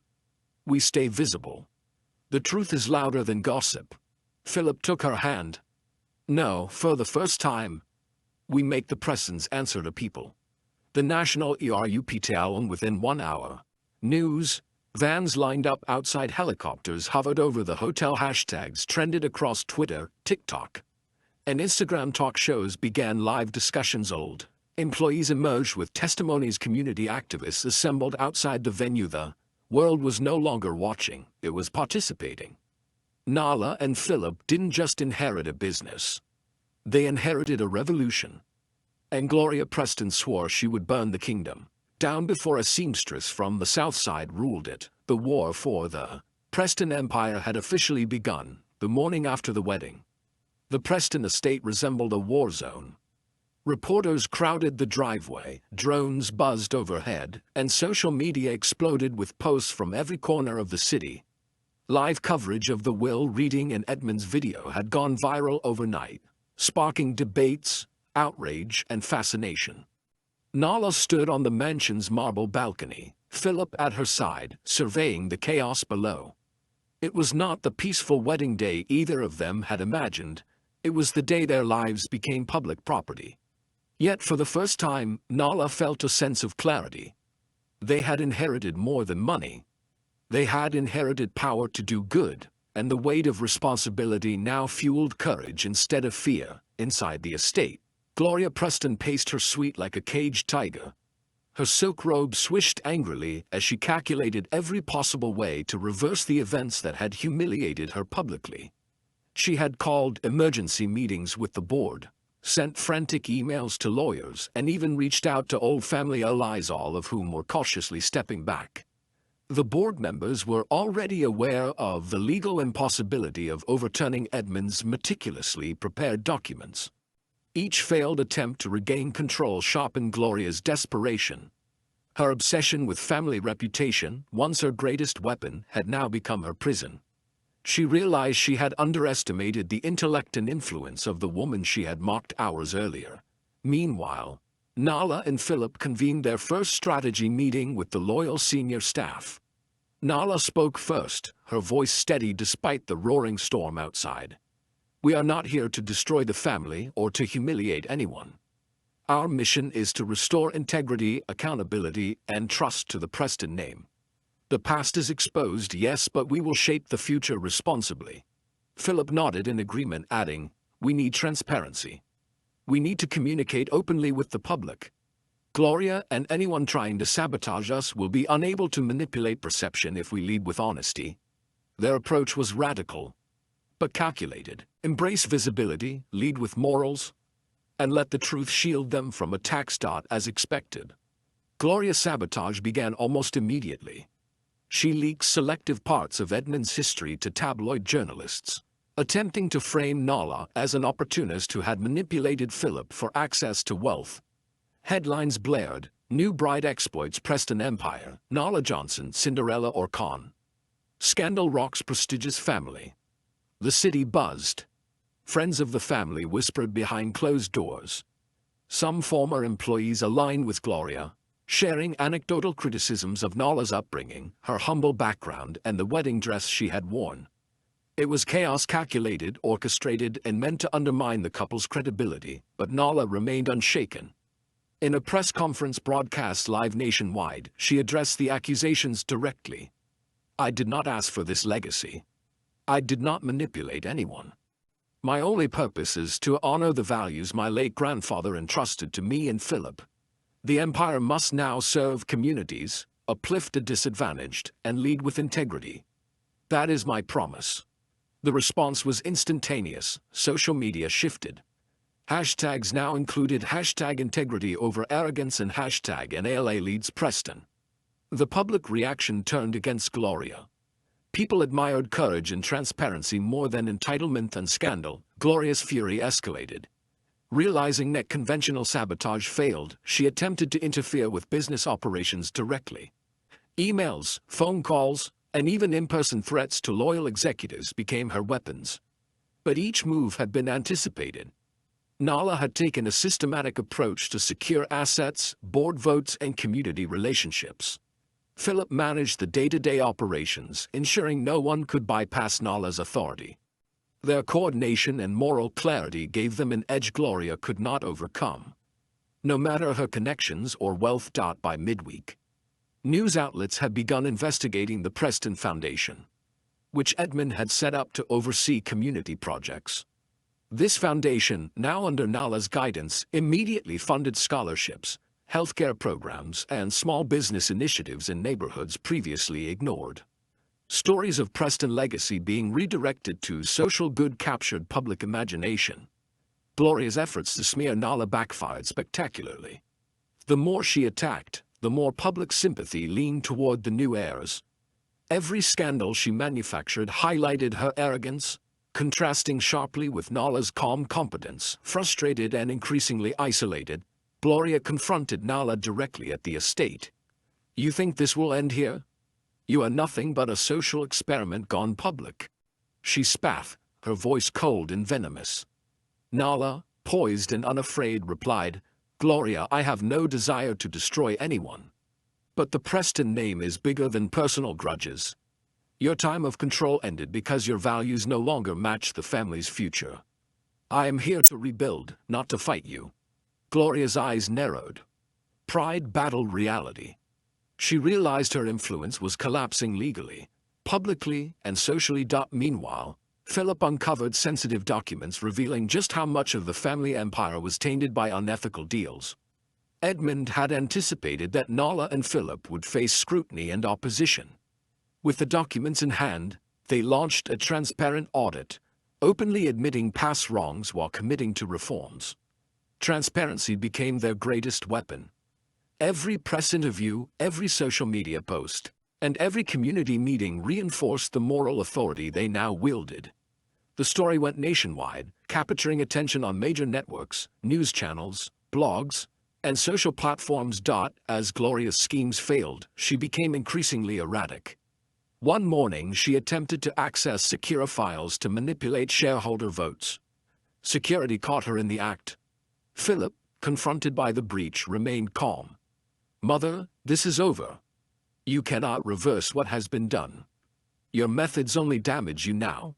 We stay visible. The truth is louder than gossip." Philip took her hand. "No, for the first time, we make the presence answer to people. The national ERUPTL within 1 hour. News, vans lined up outside, helicopters hovered over the hotel, hashtags trended across Twitter, TikTok, and Instagram. Talk shows began live discussions. Old employees emerged with testimonies. Community activists assembled outside the venue. The world was no longer watching, it was participating. Nala and Philip didn't just inherit a business. They inherited a revolution. And Gloria Preston swore she would burn the kingdom down before a seamstress from the South Side ruled it. The war for the Preston Empire had officially begun. The morning after the wedding, the Preston estate resembled a war zone. Reporters crowded the driveway, drones buzzed overhead, and social media exploded with posts from every corner of the city. Live coverage of the will reading and Edmund's video had gone viral overnight, sparking debates, outrage, and fascination. Nala stood on the mansion's marble balcony, Philip at her side, surveying the chaos below. It was not the peaceful wedding day either of them had imagined. It was the day their lives became public property. Yet for the first time, Nala felt a sense of clarity. They had inherited more than money. They had inherited power to do good, and the weight of responsibility now fueled courage instead of fear. Inside the estate, Gloria Preston paced her suite like a caged tiger. Her silk robe swished angrily as she calculated every possible way to reverse the events that had humiliated her publicly. She had called emergency meetings with the board, sent frantic emails to lawyers, and even reached out to old family allies, all of whom were cautiously stepping back. The board members were already aware of the legal impossibility of overturning Edmund's meticulously prepared documents. Each failed attempt to regain control sharpened Gloria's desperation. Her obsession with family reputation, once her greatest weapon, had now become her prison. She realized she had underestimated the intellect and influence of the woman she had mocked hours earlier. Meanwhile, Nala and Philip convened their first strategy meeting with the loyal senior staff. Nala spoke first, her voice steady despite the roaring storm outside. "We are not here to destroy the family or to humiliate anyone. Our mission is to restore integrity, accountability, and trust to the Preston name. The past is exposed, yes, but we will shape the future responsibly." Philip nodded in agreement, adding, "We need transparency. We need to communicate openly with the public. Gloria and anyone trying to sabotage us will be unable to manipulate perception if we lead with honesty." Their approach was radical, but calculated. Embrace visibility, lead with morals, and let the truth shield them from attacks. As expected, Gloria's sabotage began almost immediately. She leaked selective parts of Edmund's history to tabloid journalists, attempting to frame Nala as an opportunist who had manipulated Philip for access to wealth. Headlines blared, "New bride exploits Preston Empire, Nala Johnson, Cinderella or Con. Scandal rocks prestigious family." The city buzzed. Friends of the family whispered behind closed doors. Some former employees aligned with Gloria, sharing anecdotal criticisms of Nala's upbringing, her humble background, and the wedding dress she had worn. It was chaos, calculated, orchestrated, and meant to undermine the couple's credibility, but Nala remained unshaken. In a press conference broadcast live nationwide, she addressed the accusations directly. "I did not ask for this legacy. I did not manipulate anyone. My only purpose is to honor the values my late grandfather entrusted to me and Philip. The empire must now serve communities, uplift the disadvantaged, and lead with integrity. That is my promise." The response was instantaneous. Social media shifted. Hashtags now included #integrity over arrogance and #NALA leads Preston. The public reaction turned against Gloria. People admired courage and transparency more than entitlement and scandal. Gloria's fury escalated. Realizing that conventional sabotage failed, she attempted to interfere with business operations directly. Emails, phone calls, and even in-person threats to loyal executives became her weapons. But each move had been anticipated. Nala had taken a systematic approach to secure assets, board votes, and community relationships. Philip managed the day-to-day operations, ensuring no one could bypass Nala's authority. Their coordination and moral clarity gave them an edge Gloria could not overcome. No matter her connections or wealth. By midweek, news outlets had begun investigating the Preston Foundation, which Edmund had set up to oversee community projects. This foundation, now under Nala's guidance, immediately funded scholarships, healthcare programs, and small business initiatives in neighborhoods previously ignored. Stories of Preston legacy being redirected to social good captured public imagination. Gloria's efforts to smear Nala backfired spectacularly. The more she attacked, the more public sympathy leaned toward the new heirs. Every scandal she manufactured highlighted her arrogance, contrasting sharply with Nala's calm competence. Frustrated and increasingly isolated, Gloria confronted Nala directly at the estate. "You think this will end here? You are nothing but a social experiment gone public." She spat, her voice cold and venomous. Nala, poised and unafraid, replied, "Gloria, I have no desire to destroy anyone. But the Preston name is bigger than personal grudges. Your time of control ended because your values no longer match the family's future. I am here to rebuild, not to fight you." Gloria's eyes narrowed. Pride battled reality. She realized her influence was collapsing legally, publicly, and socially. Meanwhile, Philip uncovered sensitive documents revealing just how much of the family empire was tainted by unethical deals. Edmund had anticipated that Nala and Philip would face scrutiny and opposition. With the documents in hand, they launched a transparent audit, openly admitting past wrongs while committing to reforms. Transparency became their greatest weapon. Every press interview, every social media post, and every community meeting reinforced the moral authority they now wielded. The story went nationwide, capturing attention on major networks, news channels, blogs, and social platforms. As Gloria's schemes failed, she became increasingly erratic. One morning, she attempted to access secure files to manipulate shareholder votes. Security caught her in the act. Philip, confronted by the breach, remained calm. "Mother, this is over. You cannot reverse what has been done. Your methods only damage you now."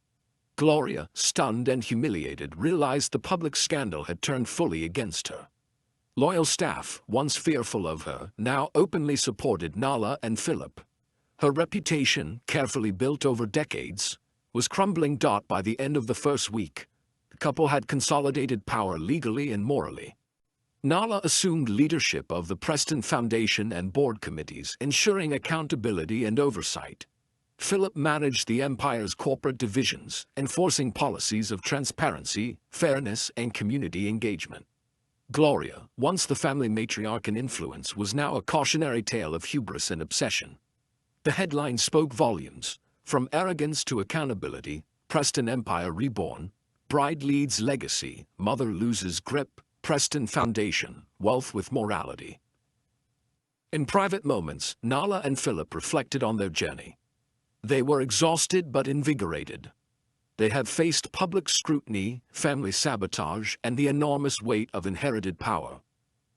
Gloria, stunned and humiliated, realized the public scandal had turned fully against her. Loyal staff, once fearful of her, now openly supported Nala and Philip. Her reputation, carefully built over decades, was crumbling. By the end of the first week, the couple had consolidated power legally and morally. Nala assumed leadership of the Preston Foundation and board committees, ensuring accountability and oversight. Philip managed the empire's corporate divisions, enforcing policies of transparency, fairness, and community engagement. Gloria, once the family matriarch in influence, was now a cautionary tale of hubris and obsession. The headline spoke volumes. From arrogance to accountability, Preston Empire reborn, bride leads legacy, mother loses grip, Preston Foundation, wealth with morality. In private moments, Nala and Philip reflected on their journey. They were exhausted but invigorated. They had faced public scrutiny, family sabotage, and the enormous weight of inherited power.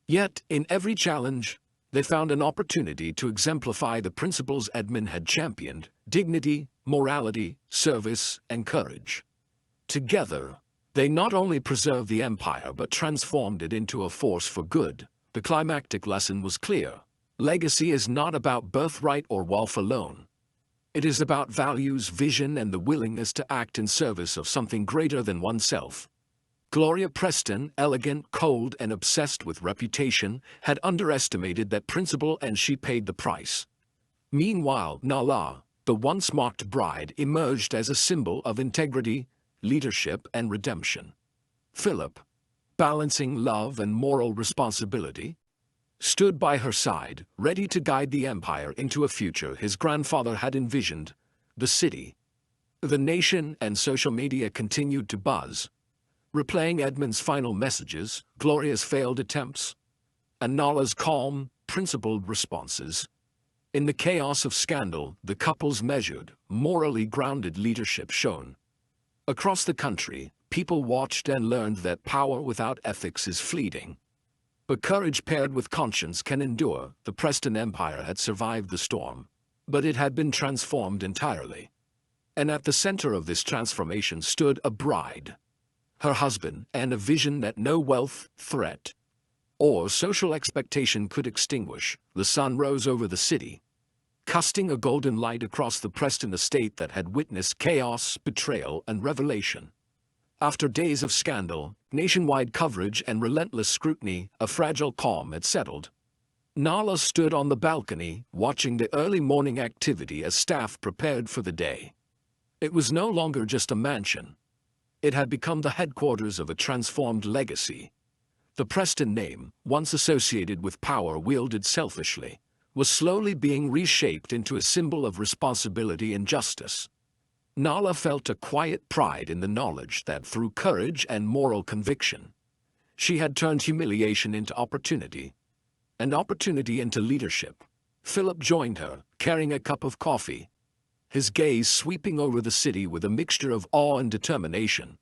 Yet, in every challenge, they found an opportunity to exemplify the principles Edmund had championed: dignity, morality, service, and courage. Together, they not only preserved the empire but transformed it into a force for good. The climactic lesson was clear. Legacy is not about birthright or wealth alone. It is about values, vision, and the willingness to act in service of something greater than oneself. Gloria Preston, elegant, cold, and obsessed with reputation, had underestimated that principle, and she paid the price. Meanwhile, Nala, the once mocked bride, emerged as a symbol of integrity, leadership, and redemption. Philip, balancing love and moral responsibility, stood by her side, ready to guide the empire into a future his grandfather had envisioned. The city, the nation, and social media continued to buzz, replaying Edmund's final messages, Gloria's failed attempts, and Nala's calm, principled responses. In the chaos of scandal, the couple's measured, morally grounded leadership shone. Across the country, people watched and learned that power without ethics is fleeting. But courage paired with conscience can endure. The Preston Empire had survived the storm, but it had been transformed entirely. And at the center of this transformation stood a bride, her husband, and a vision that no wealth, threat, or social expectation could extinguish. The sun rose over the city, casting a golden light across the Preston estate that had witnessed chaos, betrayal, and revelation. After days of scandal, nationwide coverage, and relentless scrutiny, a fragile calm had settled. Nala stood on the balcony, watching the early morning activity as staff prepared for the day. It was no longer just a mansion. It had become the headquarters of a transformed legacy. The Preston name, once associated with power wielded selfishly, was slowly being reshaped into a symbol of responsibility and justice. Nala felt a quiet pride in the knowledge that through courage and moral conviction, she had turned humiliation into opportunity, and opportunity into leadership. Philip joined her, carrying a cup of coffee, his gaze sweeping over the city with a mixture of awe and determination.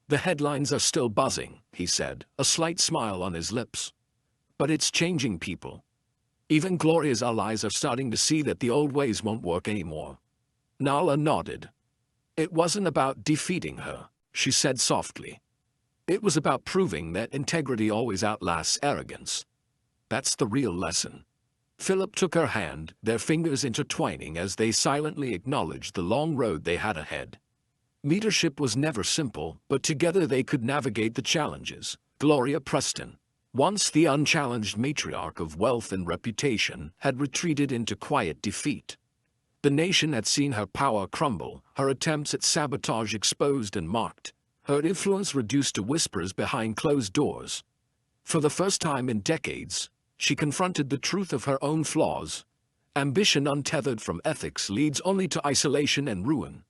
"The headlines are still buzzing," he said, a slight smile on his lips. "But it's changing people. Even Gloria's allies are starting to see that the old ways won't work anymore." Nala nodded. "It wasn't about defeating her," she said softly. "It was about proving that integrity always outlasts arrogance. That's the real lesson." Philip took her hand, their fingers intertwining as they silently acknowledged the long road they had ahead. Leadership was never simple, but together they could navigate the challenges. Gloria Preston, once the unchallenged matriarch of wealth and reputation, had retreated into quiet defeat. The nation had seen her power crumble, her attempts at sabotage exposed and mocked, her influence reduced to whispers behind closed doors. For the first time in decades, she confronted the truth of her own flaws. Ambition untethered from ethics leads only to isolation and ruin.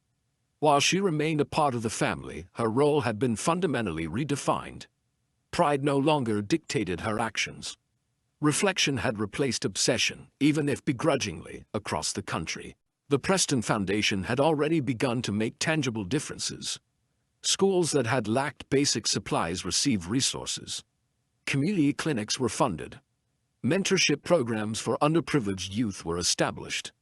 While she remained a part of the family, her role had been fundamentally redefined. Pride no longer dictated her actions. Reflection had replaced obsession, even if begrudgingly, across the country. The Preston Foundation had already begun to make tangible differences. Schools that had lacked basic supplies received resources. Community clinics were funded. Mentorship programs for underprivileged youth were established.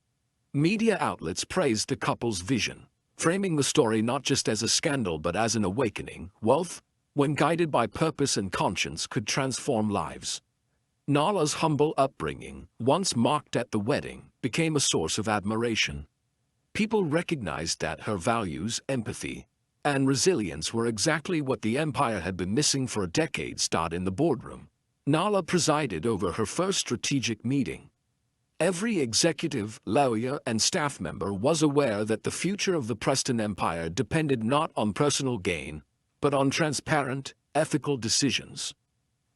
Media outlets praised the couple's vision, framing the story not just as a scandal but as an awakening. Wealth, when guided by purpose and conscience, could transform lives. Nala's humble upbringing, once mocked at the wedding, became a source of admiration. People recognized that her values, empathy, and resilience were exactly what the empire had been missing for a decade. In the boardroom, Nala presided over her first strategic meeting. Every executive, lawyer, and staff member was aware that the future of the Preston Empire depended not on personal gain, but on transparent, ethical decisions.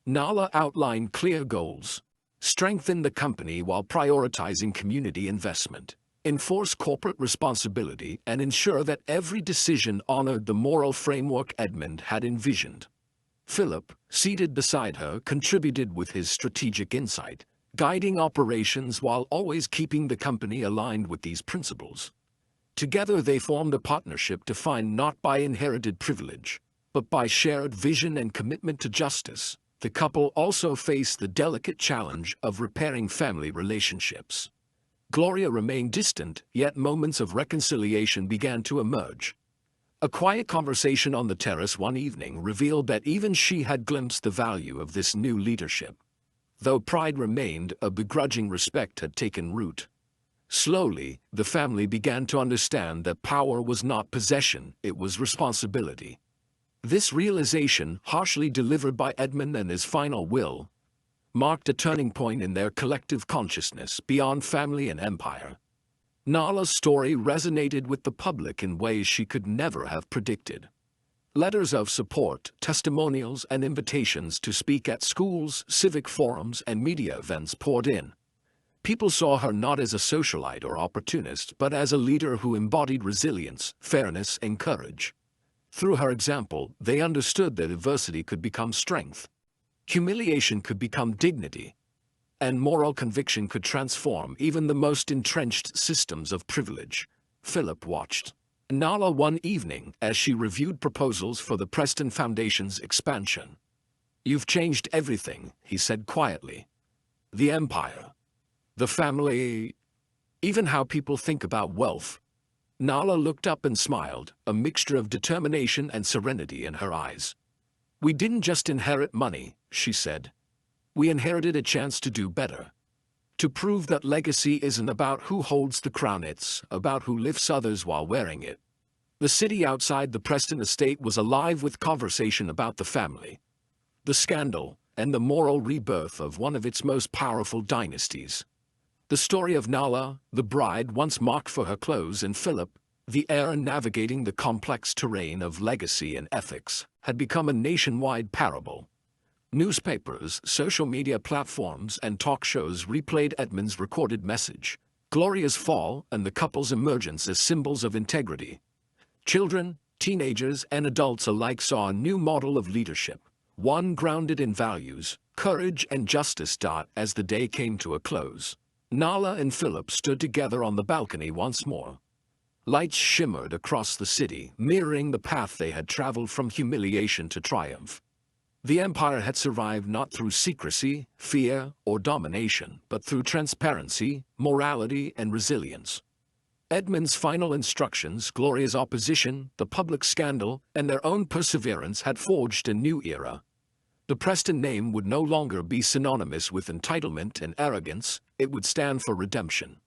Nala outlined clear goals: strengthen the company while prioritizing community investment, enforce corporate responsibility, and ensure that every decision honored the moral framework Edmund had envisioned. Philip, seated beside her, contributed with his strategic insight, guiding operations while always keeping the company aligned with these principles. Together they formed a partnership defined not by inherited privilege, but by shared vision and commitment to justice. The couple also faced the delicate challenge of repairing family relationships. Gloria remained distant, yet moments of reconciliation began to emerge. A quiet conversation on the terrace one evening revealed that even she had glimpsed the value of this new leadership. Though pride remained, a begrudging respect had taken root. Slowly, the family began to understand that power was not possession, it was responsibility. This realization, harshly delivered by Edmund and his final will, marked a turning point in their collective consciousness beyond family and empire. Nala's story resonated with the public in ways she could never have predicted. Letters of support, testimonials, and invitations to speak at schools, civic forums, and media events poured in. People saw her not as a socialite or opportunist, but as a leader who embodied resilience, fairness, and courage. Through her example, they understood that adversity could become strength, humiliation could become dignity, and moral conviction could transform even the most entrenched systems of privilege. Philip watched Nala one evening as she reviewed proposals for the Preston Foundation's expansion. "You've changed everything," he said quietly. "The empire, the family, even how people think about wealth." Nala looked up and smiled, a mixture of determination and serenity in her eyes. "We didn't just inherit money," she said. "We inherited a chance to do better. To prove that legacy isn't about who holds the crown, it's about who lifts others while wearing it." The city outside the Preston estate was alive with conversation about the family, the scandal, and the moral rebirth of one of its most powerful dynasties. The story of Nala, the bride once mocked for her clothes, and Philip, the heir navigating the complex terrain of legacy and ethics, had become a nationwide parable. Newspapers, social media platforms, and talk shows replayed Edmund's recorded message, Gloria's fall, and the couple's emergence as symbols of integrity. Children, teenagers, and adults alike saw a new model of leadership, one grounded in values, courage, and justice. As the day came to a close, Nala and Philip stood together on the balcony once more. Lights shimmered across the city, mirroring the path they had traveled from humiliation to triumph. The empire had survived not through secrecy, fear, or domination, but through transparency, morality, and resilience. Edmund's final instructions, Gloria's opposition, the public scandal, and their own perseverance had forged a new era. The Preston name would no longer be synonymous with entitlement and arrogance, it would stand for redemption,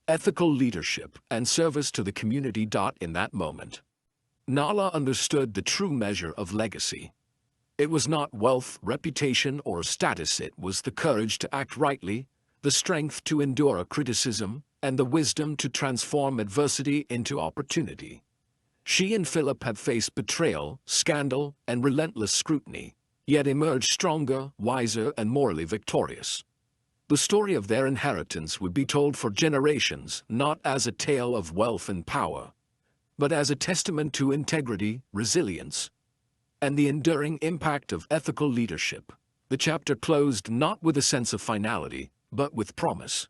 ethical leadership, and service to the community. In that moment, Nala understood the true measure of legacy. It was not wealth, reputation, or status, it was the courage to act rightly, the strength to endure criticism, and the wisdom to transform adversity into opportunity. She and Philip had faced betrayal, scandal, and relentless scrutiny, yet emerged stronger, wiser, and morally victorious. The story of their inheritance would be told for generations, not as a tale of wealth and power, but as a testament to integrity, resilience, and the enduring impact of ethical leadership. The chapter closed not with a sense of finality, but with promise.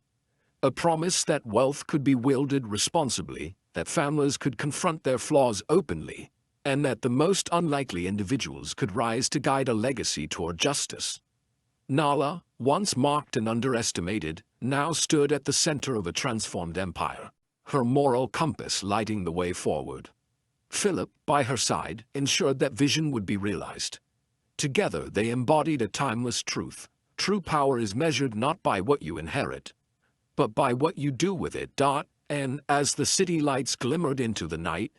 A promise that wealth could be wielded responsibly, that families could confront their flaws openly, and that the most unlikely individuals could rise to guide a legacy toward justice. Nala, once mocked and underestimated, now stood at the center of a transformed empire, her moral compass lighting the way forward. Philip, by her side, ensured that vision would be realized. Together they embodied a timeless truth. True power is measured not by what you inherit, but by what you do with it. And as the city lights glimmered into the night,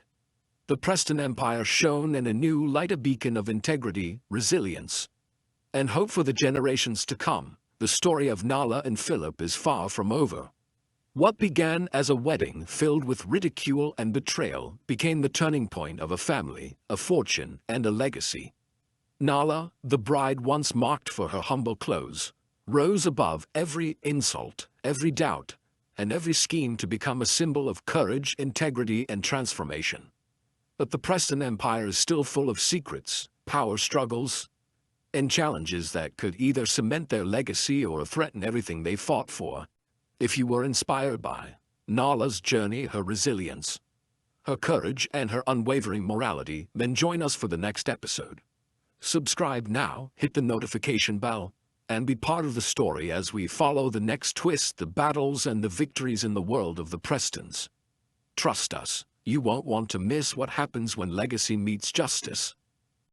the Preston Empire shone in a new light, a beacon of integrity, resilience, and hope for the generations to come. The story of Nala and Philip is far from over. What began as a wedding filled with ridicule and betrayal became the turning point of a family, a fortune, and a legacy. Nala, the bride once mocked for her humble clothes, rose above every insult, every doubt, and every scheme to become a symbol of courage, integrity, and transformation. But the Preston Empire is still full of secrets, power struggles, and challenges that could either cement their legacy or threaten everything they fought for. If you were inspired by Nala's journey, her resilience, her courage, and her unwavering morality, then join us for the next episode. Subscribe now, hit the notification bell, and be part of the story as we follow the next twist, the battles, and the victories in the world of the Prestons. Trust us, you won't want to miss what happens when legacy meets justice.